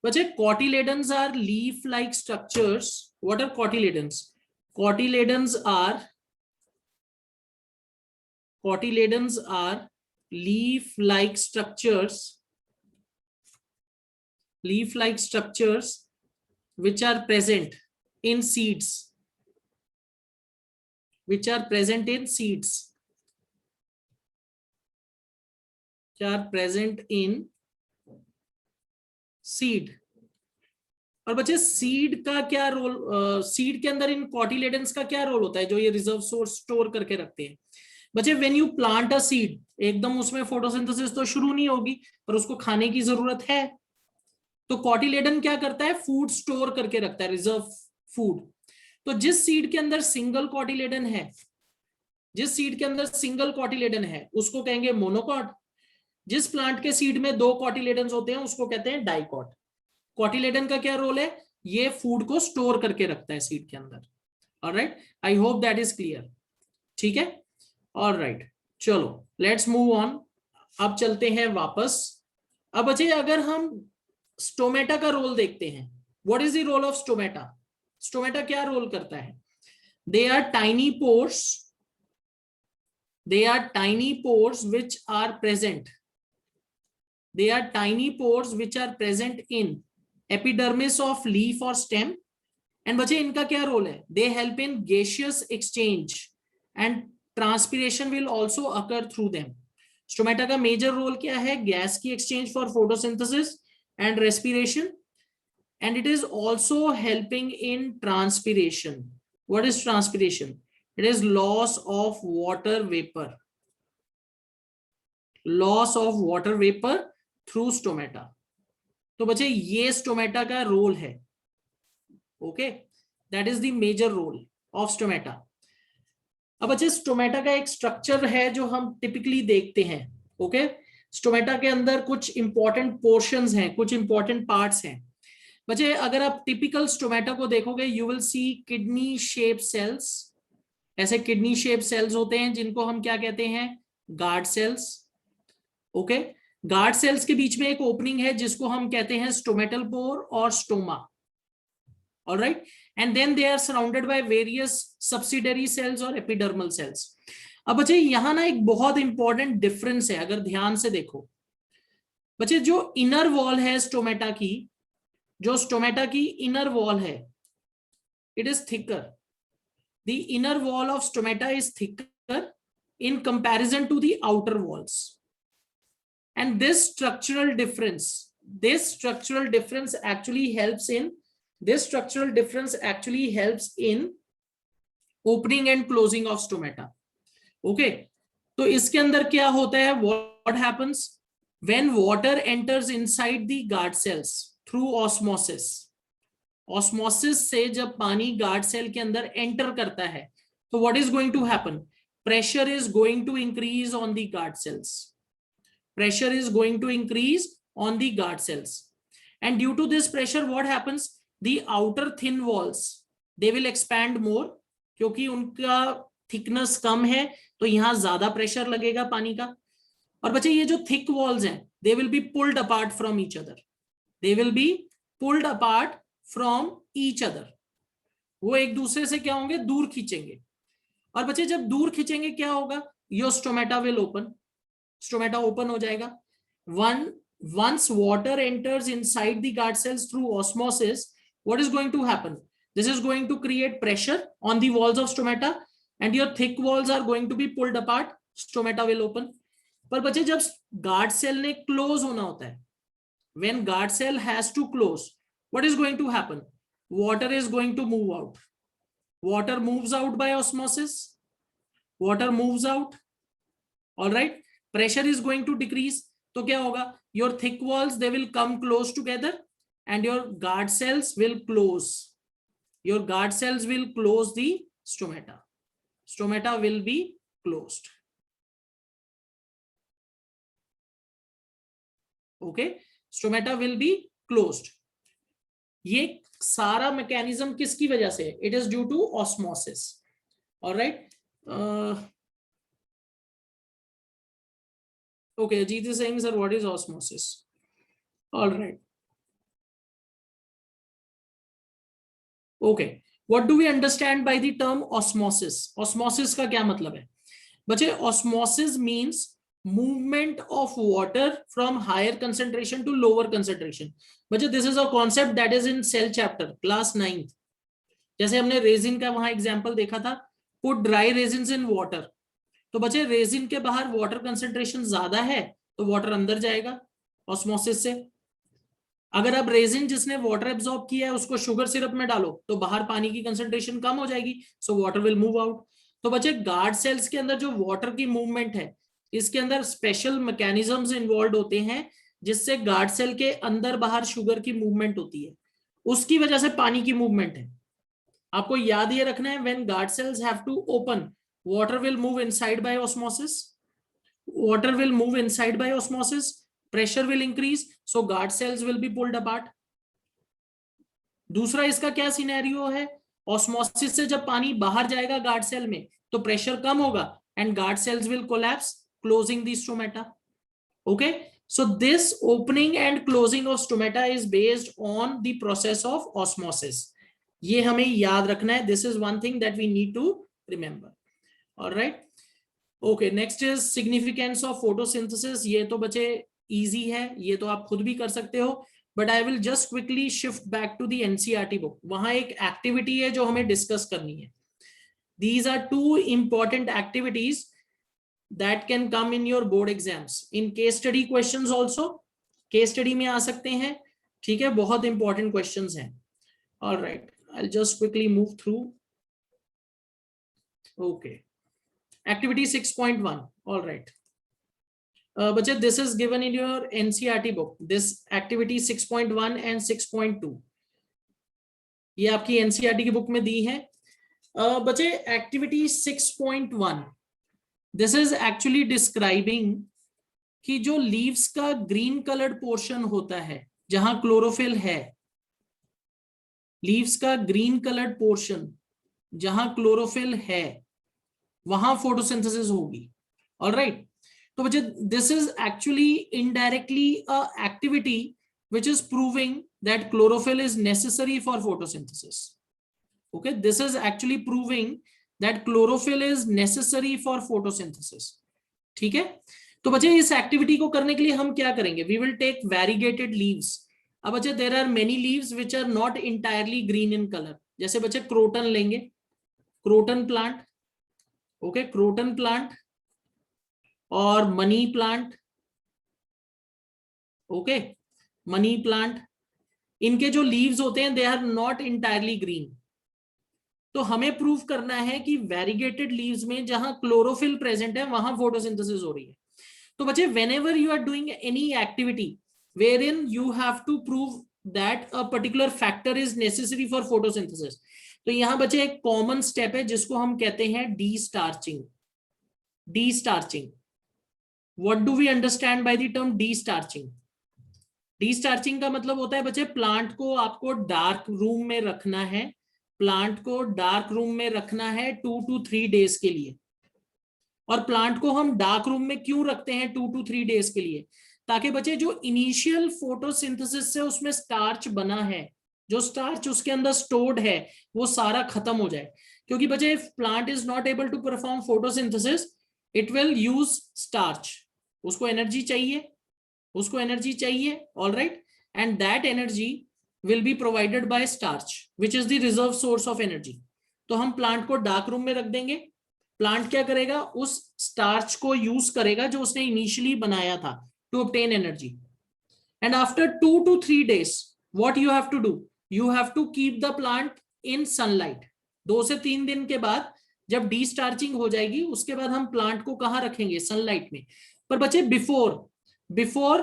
A: बच्चे cotyledons are leaf like structures. What are cotyledons? Cotyledons are leaf like structures which are present in seeds, which are present in seed. और बच्चे seed का क्या role, seed के अंदर इन cotyledons का क्या role होता है जो ये रिजर्व सोर्स स्टोर करके रखते हैं? बच्चे when you plant a seed, एकदम उसमें फोटोसिंथेसिस तो शुरू नहीं होगी, पर उसको खाने की जरूरत है, तो कॉटिलेडन क्या करता है? फूड स्टोर करके रखता है, रिजर्व फूड। तो जिस सीड के अंदर सिंगल कॉटिलेडन है, उसको कहेंगे मोनोकॉट। जिस प्लांट के सीड में 2 कॉटिलेडन होते हैं उसको कहते हैं डाइकॉट। कॉटिलेडन का क्या रोल है? ये फूड को स्टोर करके रखता है सीड के अंदर। Alright, I hope that is clear. ठीक है, ऑलराइट, चलो लेट्स मूव ऑन। अब चलते हैं वापस। अब बच्चे अगर हम स्टोमेटा का रोल देखते हैं, what is the role of stomata? Stomata क्या रोल करता है? They are tiny pores which are present. They are tiny pores which are present in epidermis of leaf or stem. And बच्चे इनका क्या role है? They help in gaseous exchange and transpiration will also occur through them. Stomata का major role क्या है? Gas की exchange for photosynthesis and respiration, and it is also helping in transpiration. What is transpiration? It is loss of water vapor. Loss of water vapor through stomata. तो बच्चे ये stomata का role है। Okay, that is the major role of stomata. अब बच्चे stomata का एक structure है जो हम टिपिकली देखते हैं। ओके, स्टोमेटा के अंदर कुछ इंपॉर्टेंट पोर्शंस हैं, कुछ इंपॉर्टेंट पार्ट्स हैं। बच्चे अगर आप टिपिकल स्टोमेटा को देखोगे, you will see kidney shape cells. ऐसे किडनी शेप सेल्स होते हैं जिनको हम क्या कहते हैं? Guard cells. Okay, guard cells के बीच में एक ओपनिंग है जिसको हम कहते हैं स्टोमेटल पोर और stoma. Alright, and then they are surrounded by various subsidiary cells और एपिडर्मल सेल्स। अब बच्चे यहां ना एक बहुत इंपॉर्टेंट डिफरेंस है, अगर ध्यान से देखो। बच्चे जो इनर वॉल है स्टोमेटा की, जो स्टोमेटा की इनर वॉल है, it is thicker. The inner wall of stomata is thicker in comparison to the outer walls, and this structural difference actually helps in opening and closing of stomata. Okay, तो इसके अंदर क्या होता है? what happens when water enters inside the guard cells through osmosis? osmosis से जब पानी guard cell के अंदर एंटर करता है, तो what is going to happen? Pressure is going to increase on the guard cells. Pressure is going to increase on the guard cells, and due to this pressure, what happens? The outer thin walls, they will expand more, क्योंकि उनका thickness कम है, तो यहाँ ज्यादा pressure लगेगा पानी का। और बच्चे ये जो थिक वॉल्स हैं, they will be pulled apart from each other. They will be pulled apart from each other. वो एक दूसरे से क्या होंगे? दूर खींचेंगे। और बच्चे जब दूर खींचेंगे क्या होगा? Your stomata will open, stomata open हो जाएगा। once water enters inside the guard cells through osmosis, what is going to happen? This is going to create pressure on the walls of stomata, and your thick walls are going to be pulled apart. Stomata will open. पर बच्चे जब guard cell ने close होना होता है, when guard cell has to close, what is going to happen? Water is going to move out. water moves out by osmosis, water moves out, all right, pressure is going to decrease, तो क्या होगा, your thick walls they will come close together and your guard cells will close, your guard cells will close the stomata, stomata will be closed. Okay, stomata will be closed. ये सारा mechanism किसकी वजह से, it is due to osmosis, alright. Okay, Ajit is saying, sir, what is osmosis? All right. Okay, what do we understand by the term osmosis? Osmosis का क्या मतलब है बच्चे? Osmosis means movement of water from higher concentration to lower concentration. बच्चे, this is a concept that is in cell chapter class 9th. जैसे हमने resin का वहां एग्जांपल देखा था, put dry resins in water. तो बच्चे रेजिन के बाहर वाटर कंसेंट्रेशन ज्यादा है तो वाटर अंदर जाएगा ऑस्मोसिस से. अगर अब रेजिन जिसने वाटर एब्सॉर्ब किया है उसको शुगर सिरप में डालो तो बाहर पानी की कंसेंट्रेशन कम हो जाएगी, so water will move out. तो बच्चे गार्ड सेल्स के अंदर जो वाटर की मूवमेंट है, इसके अंदर स्पेशल मैकेनिज्म्स इन्वॉल्व होते हैं जिससे गार्ड सेल के अंदर बाहर शुगर की मूवमेंट होती है, उसकी वजह से पानी की मूवमेंट है. आपको याद ये रखना है, when guard cells have to open, water will move inside by osmosis, water will move inside by osmosis, pressure will increase, so guard cells will be pulled apart. दूसरा इसका क्या सिनेरियो है, ऑस्मोसिस से जब पानी बाहर जाएगा गार्ड सेल में तो प्रेशर कम होगा and guard cells will collapse closing the stomata. Okay, so this opening and closing of stomata is based on the process of osmosis. ये हमें याद रखना है, this is one thing that we need to remember. All right. Okay, next is significance of photosynthesis. ये तो बच्चे easy है, ये तो आप खुद भी कर सकते हो, but I will just quickly shift back to the NCERT book. वहां एक activity है जो हमें discuss करनी है. These are two important activities that can come in your board exams. In case study questions also, case study में आ सकते हैं, ठीक है, बहुत important questions हैं. All right, I'll just quickly move through. Okay. Activity 6.1. All right. Bachcha, this is given in your NCERT book. This activity 6.1 and 6.2. ये आपकी NCERT की बुक में दी है. बच्चे, activity 6.1. This is actually describing कि जो leaves का green colored portion होता है, जहां chlorophyll है, leaves का green colored portion, जहां chlorophyll है, वहां फोटोसिंथेसिस होगी. ऑलराइट, तो बच्चे this is actually indirectly a activity which is proving that chlorophyll is necessary for photosynthesis. Okay, this is actually proving that chlorophyll is necessary for photosynthesis. ठीक है, तो बच्चे इस एक्टिविटी को करने के लिए हम क्या करेंगे, we will take variegated leaves. अब बच्चे there are many leaves which are not entirely green in colour. जैसे बच्चे क्रोटन लेंगे, croton plant, okay, croton plant और money plant. Okay, money plant, इनके जो लीव्स होते हैं they are not entirely green. तो हमें प्रूव करना है कि वेरीगेटेड लीव्स में जहां क्लोरोफिल प्रेजेंट है वहां फोटोसिंथेसिस हो रही है. तो बच्चे whenever you are doing any activity wherein you have to prove that a particular factor is necessary for photosynthesis, तो यहां बच्चे एक कॉमन स्टेप है जिसको हम कहते हैं destarching. Destarching, what do we understand by the term destarching? Destarching का मतलब होता है बच्चे प्लांट को आपको डार्क रूम में रखना है, प्लांट को डार्क रूम में रखना है 2 to 3 डेज के लिए. और प्लांट को हम डार्क रूम में क्यों रखते हैं 2 to 3 डेज के लिए? ताकि बच्चे जो इनिशियल फोटोसिंथेसिस से उसमें स्टार्च बना है, जो स्टार्च उसके अंदर स्टोर्ड है, वो सारा खत्म हो जाए. क्योंकि बच्चे if plant is not able to perform photosynthesis it will use starch. उसको एनर्जी चाहिए, उसको एनर्जी चाहिए. Alright, and that energy will be provided by starch which is the reserve source of energy. तो हम प्लांट को dark room में रख देंगे. प्लांट क्या करेगा, उस स्टार्च को यूज करेगा जो उसने इनिशियली बनाया था to obtain energy. And after 2 to 3 days what you have to do, you have to keep the plant in sunlight. 2 से 3 दिन के बाद जब डिस्टार्चिंग हो जाएगी उसके बाद हम प्लांट को कहाँ रखेंगे, सनलाइट में। पर बच्चे before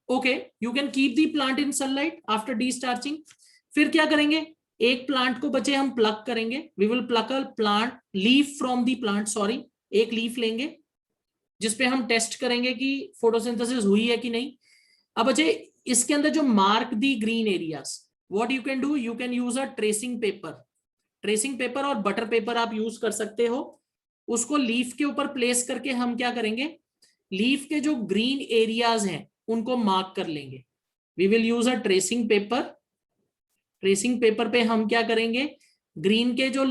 A: okay you can keep the plant in sunlight after destarching. फिर क्या करेंगे, एक प्लांट को बच्चे हम प्लग करेंगे, we will pluck a plant leaf from the plant, sorry एक लीफ लेंगे जिसपे हम टेस्ट करेंगे कि फोटोसिंथेसिस हुई है कि नहीं। अब बच्चे इसके अंदर जो mark the green areas, what you can do, you can use a tracing paper और बटर पेपर आप यूज कर सकते हो। उसको लीफ के ऊपर प्लेस करके हम क्या करेंगे, लीफ के जो ग्रीन एरियाज हैं उनको मार्क कर लेंगे। We will use a tracing paper पे हम क्या करेंगे, ग्रीन के जो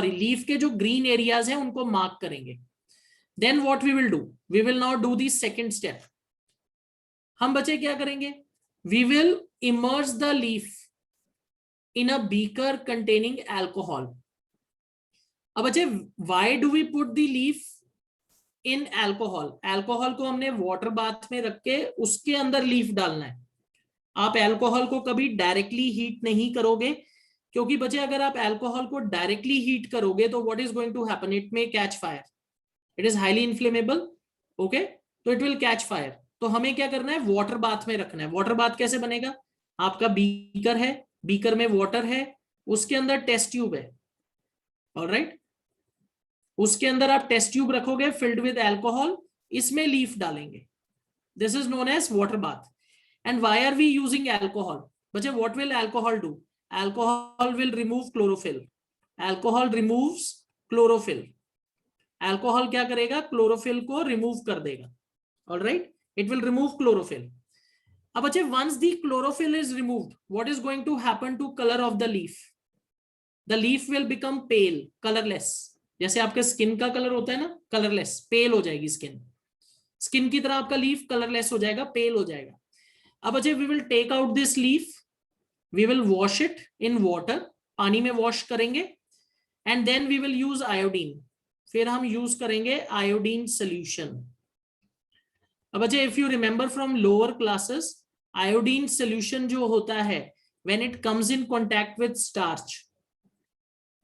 A: लीफ के जो ग्रीन एरियाज हैं उनको मार्क करेंगे। Then what we will do, we will now do the second step. हम बच्चे क्या करेंगे, we will emerge the leaf in a beaker containing alcohol. अब बच्चे why do we put the leaf in alcohol को हमने water bath में रख के उसके अंदर लीफ डालना है। आप अल्कोहल को कभी डायरेक्टली हीट नहीं करोगे, क्योंकि बच्चे अगर आप अल्कोहल को डायरेक्टली हीट करोगे तो what is going to happen, it may catch fire, it is highly inflammable, okay, तो इट विल कैच फायर। तो हमें क्या करना है, वाटर बाथ में रखना है। वाटर बाथ कैसे बनेगा, आपका बीकर है, बीकर में वाटर है, उसके अंदर टेस्ट ट्यूब है, ऑलराइट, उसके अंदर आप टेस्ट ट्यूब रखोगे फिल्ड विद अल्कोहल, इसमें लीफ डालेंगे, this is known as water bath. And why are we using alcohol, बच्चे what will alcohol do, alcohol will remove chlorophyll, alcohol removes chlorophyll, alcohol क्या करेगा, chlorophyll को remove कर देगा, alright, it will remove chlorophyll. अब बच्चे once the chlorophyll is removed, what is going to happen to colour of the leaf, the leaf will become pail, colourless, जैसे आपके skin का कलर होता है ना, कलरलेस, पेल हो जाएगी स्किन की तरह आपका लीफ कलरलेस हो जाएगा, पेल हो जाएगा। अब बच्चे we will take out this leaf, we will wash it in water, पानी में वॉश करेंगे, and then we will use iodine, फिर हम यूज करेंगे आयोडीन सोल्यूशन। अब बच्चे if you remember from lower classes, iodine solution जो होता है when it comes in contact with starch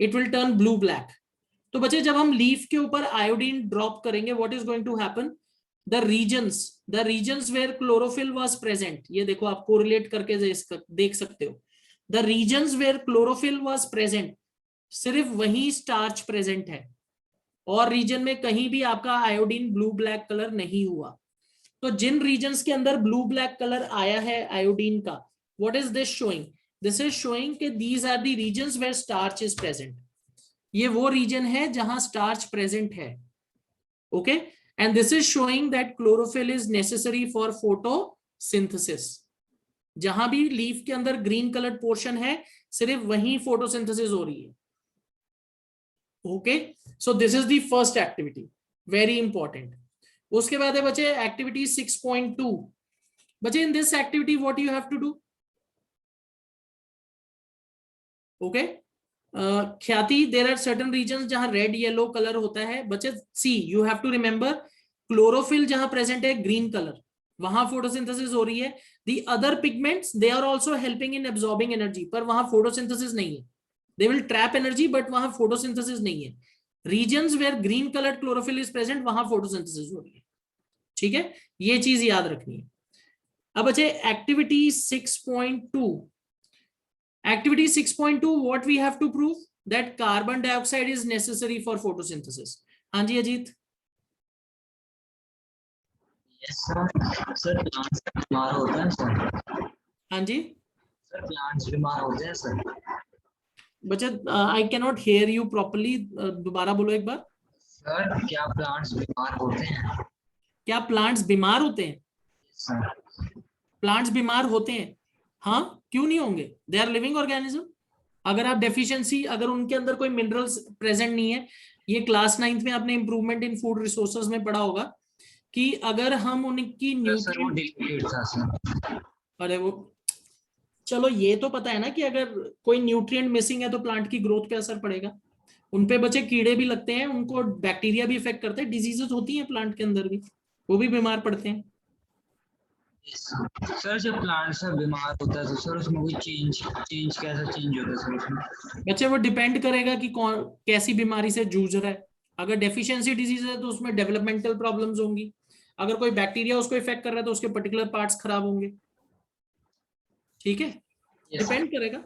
A: it will turn blue black. तो बच्चे जब हम लीफ के ऊपर आयोडीन ड्रॉप करेंगे, what is going to happen, the regions where chlorophyll was present, ये देखो आप कोरिलेट करके देख सकते हो, the regions where chlorophyll was present, सिर्फ वही स्टार्च प्रेजेंट है, और रीजन में कहीं भी आपका आयोडीन ब्लू ब्लैक कलर नहीं हुआ। तो जिन रीजन्स के अंदर ब्लू ब्लैक कलर आया है आयोडीन का, what is this showing, this is showing कि these are the regions where starch is present, ये वो रीजन है जहां स्टार्च प्रेजेंट है, okay, and this is showing that chlorophyll is necessary for photosynthesis. जहां भी लीफ के अंदर ग्रीन कलर्ड पोर्शन है, सिर्फ वहीं फोटोसिंथेसिस हो रही है, okay. So this is the first activity, very important. उसके बाद है बच्चे एक्टिविटी 6.2। बच्चे in this activity what you have to do, okay, Khyati, there are certain reasons जहां रेड येलो कलर होता है। बच्चे see you have to remember, chlorophyll जहां प्रेजेंट है ग्रीन कलर, वहां फोटोसिंथेसिस हो रही है। The other pigments they are also helping in absorbing energy, पर वहां फोटोसिंथेसिस नहीं है, they will trap energy but वहां फोटोसिंथेसिस नहीं है। Regions where green colour chlorophyll is present, वहां फोटोसिंथेसिस हो रही है, ठीक है, ये चीज याद रखनी है। अब बच्चे activity 6.2, activity 6.2 what we have to prove that carbon dioxide is necessary for photosynthesis। हाँ ji Ajit.
D: Yes sir plants बीमार होते हैं सर,
A: हाँ जी
D: सर प्लांट्स बीमार होते हैं सर।
A: बच्चे I can not here you properly, दोबारा बोलो एक बार।
D: सर क्या प्लांट्स बीमार होते हैं,
A: क्या प्लांट्स बीमार होते हैं,
D: सर
A: प्लांट्स बीमार होते हैं, हाँ क्यों नहीं होंगे, दे आर लिविंग ऑर्गेनिज्म। अगर आप डेफिशिएंसी, अगर उनके अंदर कोई मिनरल्स प्रेजेंट नहीं है, ये क्लास 9th में आपने इंप्रूवमेंट इन फूड रिसोर्सेज में पढ़ा होगा कि अगर हम उनकी
D: सर वो डिलीटेड था सर।
A: अरे वो चलो ये तो पता है ना कि अगर कोई न्यूट्रिएंट मिसिंग है तो प्लांट की ग्रोथ पे असर पड़ेगा। उनपे बच्चे कीड़े भी लगते हैं, उनको बैक्टीरिया भी इफेक्ट करते हैं, डिजीजेस होती हैं प्लांट के अंदर भी, वो भी बीमार पड़ते हैं।
D: सर जब प्लांट सर बीमार होता है तो सर उसमें कोई चेंज चेंज कैसा चेंज होता है सर उसमें?
A: बच्चे वो डिपेंड करेगा कि कौन कैसी बीमारी से जूझ रहा है। अगर डेफिशिएंसी डिजीज है तो उसमें डेवलपमेंटल प्रॉब्लम्स होंगी। अगर कोई बैक्टीरिया उसको इफेक्ट कर रहा है तो उसके पर्टिकुलर पार्ट्स खराब होंगे। ठीक है, डिपेंड करेगा।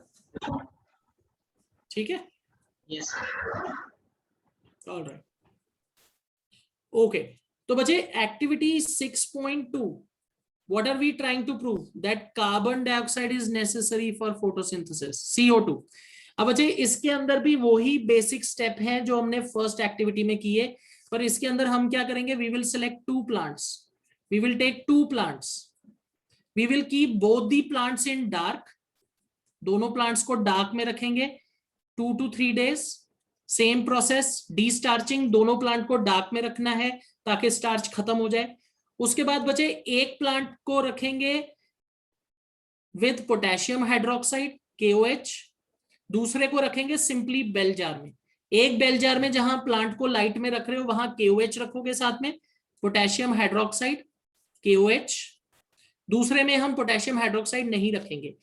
A: ठीक है,
D: यस
A: ऑलराइट, ओके। तो बच्चे activity 6.2, what are we trying to prove? That carbon dioxide is necessary for photosynthesis, CO2। अब बच्चे इसके अंदर भी वही बेसिक स्टेप हैं जो हमने फर्स्ट एक्टिविटी में किए, पर इसके अंदर हम क्या करेंगे? we will select 2 plants, we will take 2 plants, we will keep both the plants in dark, दोनों प्लांट्स को डार्क में रखेंगे 2 to 3 days। Same process, destarching, दोनों प्लांट को डार्क में रखना है ताकि स्टार्च खत्म हो जाए। उसके बाद बचे एक प्लांट को रखेंगे विद पोटेशियम हाइड्रोक्साइड KOH, दूसरे को रखेंगे सिंपली बेल जार में। एक बेल जार में जहां प्लांट को लाइट में रख रहे हो वहां KOH रखोगे, साथ में पोटेशियम हाइड्रोक्साइड KOH, दूसरे में हम पोटेशियम हाइड्रोक्साइड नहीं रखेंगे।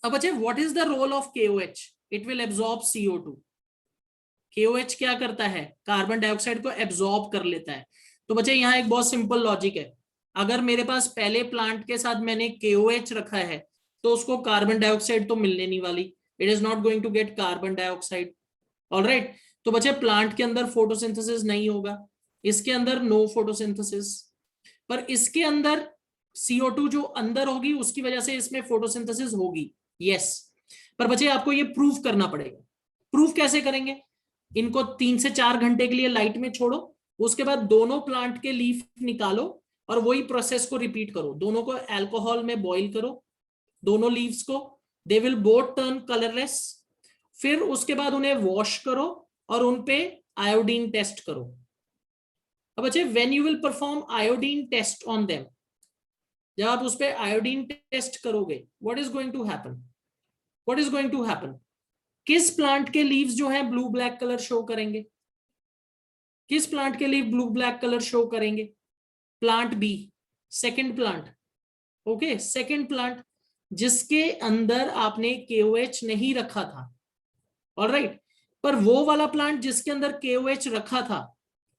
A: अब बच्चे what is the role of KOH? It will absorb CO2। KOH क्या करता है? कार्बन डाइऑक्साइड को एब्जॉर्ब कर लेता है। तो बच्चे यहाँ एक बहुत सिंपल लॉजिक है, अगर मेरे पास पहले प्लांट के साथ मैंने KOH रखा है तो उसको कार्बन डाइऑक्साइड तो मिलने नहीं वाली, it is not going to get carbon dioxide. Alright, तो बच्चे प्लांट के अंदर फोटोसिंथेसिस नहीं होगा, इसके अंदर नो फोटोसिंथेसिस, पर इसके अंदर CO2 जो अंदर होगी उसकी वजह से इसमें फोटोसिंथेसिस होगी। यस, पर बच्चे आपको ये प्रूफ करना पड़ेगा। प्रूफ कैसे करेंगे? इनको 3 से 4 घंटे के लिए लाइट में छोड़ो, उसके बाद दोनों प्लांट के लीफ निकालो और वही प्रोसेस को रिपीट करो। दोनों को अल्कोहल में बॉईल करो, दोनों लीव्स को, they will both turn colourless. फिर उसके बाद उन्हें वॉश करो और उन पे आयोडीन टेस्ट करो। अब बच्चे when you will perform iodine test on them, जब आप उस पे आयोडीन टेस्ट करोगे, what is going to happen? What is going to happen? किस प्लांट के लीव्स जो है ब्लू ब्लैक कलर शो करेंगे? किस प्लांट के leave blue black colour show करेंगे? Plant B, second plant. Okay, second plant जिसके अंदर आपने KOH नहीं रखा था। ऑलराइट, पर वो वाला प्लांट जिसके अंदर KOH रखा था,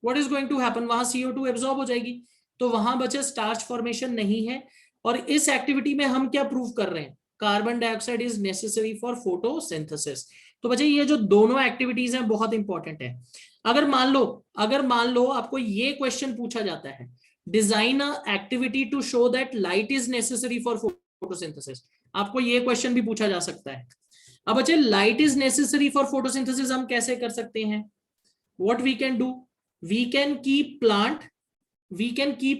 A: what is going to happen? वहां CO2 एब्जॉर्ब हो जाएगी, तो वहां बचे स्टार्च फॉर्मेशन नहीं है। और इस एक्टिविटी में हम क्या प्रूव कर रहे हैं? Carbon dioxide is necessary for photosynthesis. तो बच्चे ये जो दोनों एक्टिविटीज हैं बहुत इंपॉर्टेंट है। अगर मान लो आपको ये क्वेश्चन पूछा जाता है, design a activity to show that light is necessary for photosynthesis, आपको ये क्वेश्चन भी पूछा जा सकता है। अब बच्चे light is necessary for photosynthesis हम कैसे कर सकते हैं? What we can do, we can keep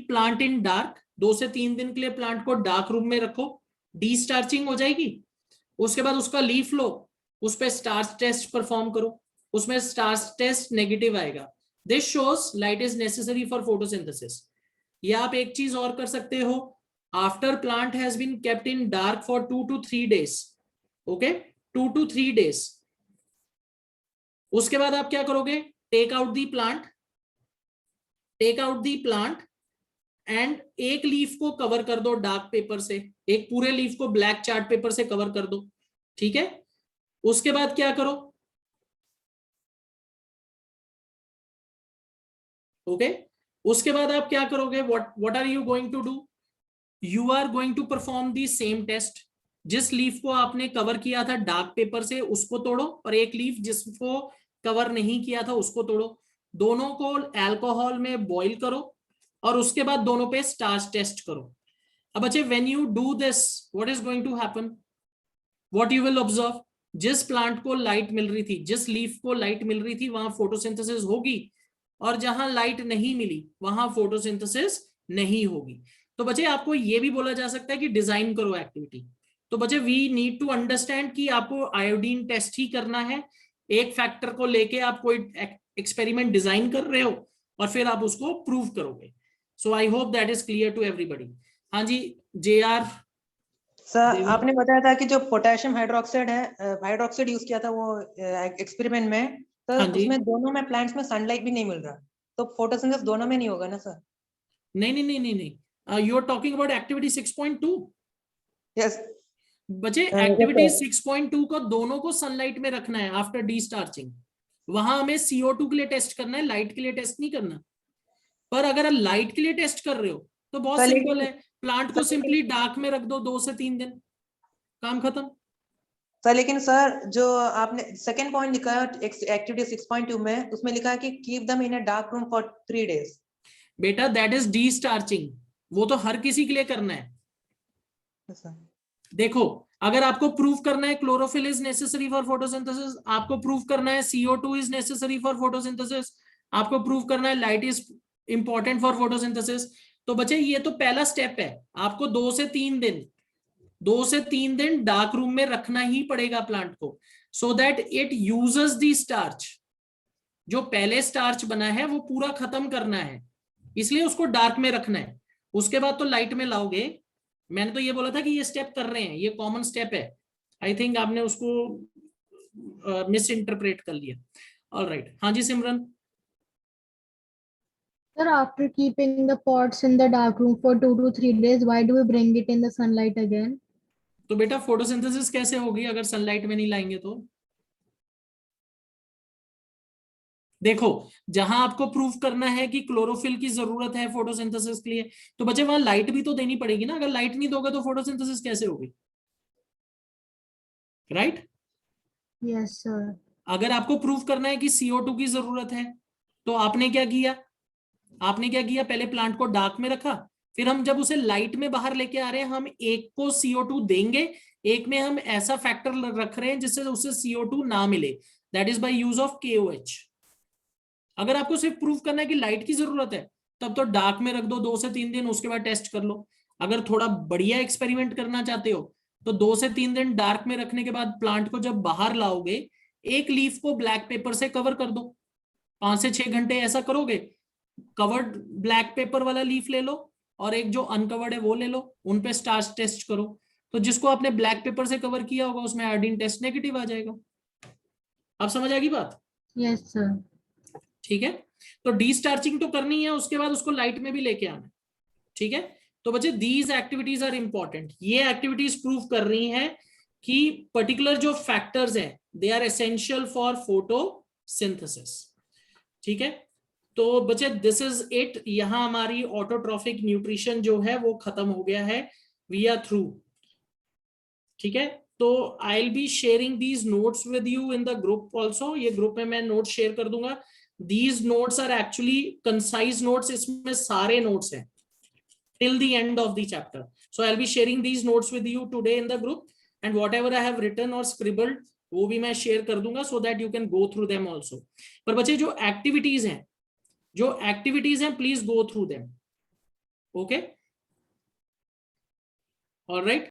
A: plant in dark. 2 से 3 दिन के लिए प्लांट को डार्क रूम में रखो, डी स्टार्चिंग हो जाएगी। उसके बाद उसका लीफ लो, उस पर स्टार्च टेस्ट परफॉर्म करो, उसमें स्टार्च टेस्ट नेगेटिव आएगा, this shows light is necessary for photosynthesis. या आप एक चीज और कर सकते हो, after plant has been kept in dark for 2 to 3 days, okay, 2 to 3 days, उसके बाद आप क्या करोगे? Take out the plant and एक लीफ को कवर कर दो डार्क पेपर से, एक पूरे लीफ को ब्लैक चार्ट पेपर से कवर कर दो। ठीक है, उसके बाद क्या करो? ओके, उसके बाद आप क्या करोगे? What are you going to do? You are going to perform the same test. जिस लीफ को आपने कवर किया था डार्क पेपर से उसको तोड़ो, और एक लीफ जिसको कवर नहीं किया था उसको तोड़ो, दोनों को अल्कोहल में बॉईल करो और उसके बाद दोनों पे स्टार्च टेस्ट करो। अब बच्चे when you do this, what is going to happen? What you will observe, जिस प्लांट को लाइट मिल रही थी, जिस लीफ को लाइट मिल रही थी वहां फोटोसिंथेसिस होगी, और जहां लाइट नहीं मिली वहां फोटोसिंथेसिस नहीं होगी। तो बच्चे आपको ये भी बोला जा सकता है कि डिजाइन करो एक्टिविटी। तो बच्चे वी नीड टू अंडरस्टैंड कि आपको आयोडीन टेस्ट ही करना है, एक फैक्टर को लेके आप कोई एक्सपेरिमेंट डिजाइन कर रहे हो और फिर आप उसको प्रूव करोगे। So I hope that is clear to everybody. हाँ जी, JR
F: सर आपने बताया था कि जो पोटेशियम हाइड्रोक्साइड हाइड्रोक्साइड यूज किया था वो एक्सपेरिमेंट में, तो
A: हाँ जी।
F: उसमें दोनों में प्लांट्स में सनलाइट भी नहीं मिल रहा, तो फोटोसिंथेसिस दोनों में नहीं होगा ना सर?
A: नहीं, you are talking about activity 6.2।
F: Yes
A: बच्चे एक्टिविटी 6.2 को दोनों को सनलाइट में रखना है आफ्टर डी स्टार्चिंग। वहां हमें CO2 के लिए टेस्ट करना है, लाइट के लिए टेस्ट नहीं करना। पर अगर लाइट के लिए टेस्ट कर रहे हो तो बहुत
F: सर,
A: सिंपल
F: लेकिन-
A: है, प्लांट को सिंपली डार्क में रख दो 2 से 3 दिन, काम खत्म।
F: सर लेकिन सर जो आपने सेकंड पॉइंट लिखा है एक्टिविटी 6.2 में, उसमें लिखा है कि keep them in a dark room for 3 days।
A: बेटा दैट इज डी स्टार्चिंग, वो तो हर किसी के लिए करना है।
F: Yes, sir.
A: देखो अगर आपको प्रूव करना है chlorophyll is necessary for photosynthesis, आपको प्रूव करना है CO2 is necessary for photosynthesis, आपको प्रूव करना है light is important for photosynthesis, तो बच्चे ये तो पहला स्टेप है। आपको 2 से 3 दिन डार्क रूम में रखना ही पड़ेगा प्लांट को, so that it uses the starch. जो पहले स्टार्च बना है वो पूरा खत्म करना है, इसलिए उसको डार्क में रखना है। उसके बाद तो लाइट में लाओगे। मैंने तो ये बोला था कि ये स्टेप कर रहे हैं, ये कॉमन स्टेप है। आई थिंक आपने उसको मिस इंटरप्रेट कर लिया। ऑलराइट, हाँ जी सिमरन।
B: Sir, after keeping the pots in the dark room for 2 to 3 days, why do we bring it in the sunlight again?
A: तो बेटा फोटोसिंथेसिस कैसे होगी अगर सनलाइट में नहीं लाएंगे तो? देखो जहां आपको प्रूफ करना है कि क्लोरोफिल की जरूरत है फोटोसिंथेसिस के लिए, तो बच्चे वहां लाइट भी तो देनी पड़ेगी ना। अगर लाइट नहीं दोगे तो फोटोसिंथेसिस कैसे होगी? राइट?
B: Yes, sir.
A: अगर आपको प्रूफ करना है कि CO2 की जरूरत है, तो आपने क्या किया? पहले प्लांट को डार्क में रखा, फिर हम जब उसे लाइट में बाहर लेके आ रहे हैं, हम एक को CO2 देंगे, एक में हम ऐसा फैक्टर रख रहे हैं जिससे उसे CO2 ना मिले, that is by use of KOH। अगर आपको सिर्फ प्रूफ करना है कि लाइट की जरूरत है, तब तो डार्क में रख दो 2 से 3 दिन, उसके बाद टेस्ट कर लो। अगर थोड़ा बढ़िया एक्सपेरिमेंट करना चाहते हो तो 2 से 3 दिन डार्क में रखने के बाद प्लांट को जब बाहर लाओगे, एक लीफ को ब्लैक पेपर से कवर कर दो। 5 से 6 घंटे ऐसा करोगे, कवर्ड ब्लैक पेपर वाला लीफ ले लो और एक जो अनकवर्ड है वो ले लो, उन पे स्टार्च टेस्ट करो। तो जिसको आपने ब्लैक पेपर से कवर किया होगा उसमें आयोडीन टेस्ट नेगेटिव आ जाएगा। अब समझ आ गई बात?
B: Yes, sir.
A: ठीक है, तो डी स्टार्चिंग तो करनी है, उसके बाद उसको लाइट में भी लेके आना। ठीक है, तो बच्चे दीज एक्टिविटीज आर इंपॉर्टेंट। ये एक्टिविटीज प्रूव कर रही हैं कि पर्टिकुलर जो फैक्टर्स हैं they are essential for photosynthesis. ठीक है, तो बच्चे दिस इज इट। यहां हमारी ऑटोट्रॉफिक न्यूट्रिशन जो है वो खत्म हो गया है, वी आर थ्रू। ठीक है, तो I will be sharing these notes with you in the group also. ये ग्रुप में मैं नोट्स शेयर कर दूंगा। These notes are actually concise notes, इसमें सारे नोट्स हैं till the end of the chapter. So I'll be sharing these notes with you today in the group, and whatever I have written or scribbled वो भी मैं share कर दूंगा so that you can go through them also. पर बच्चे जो activities हैं please go through them. Okay? All right.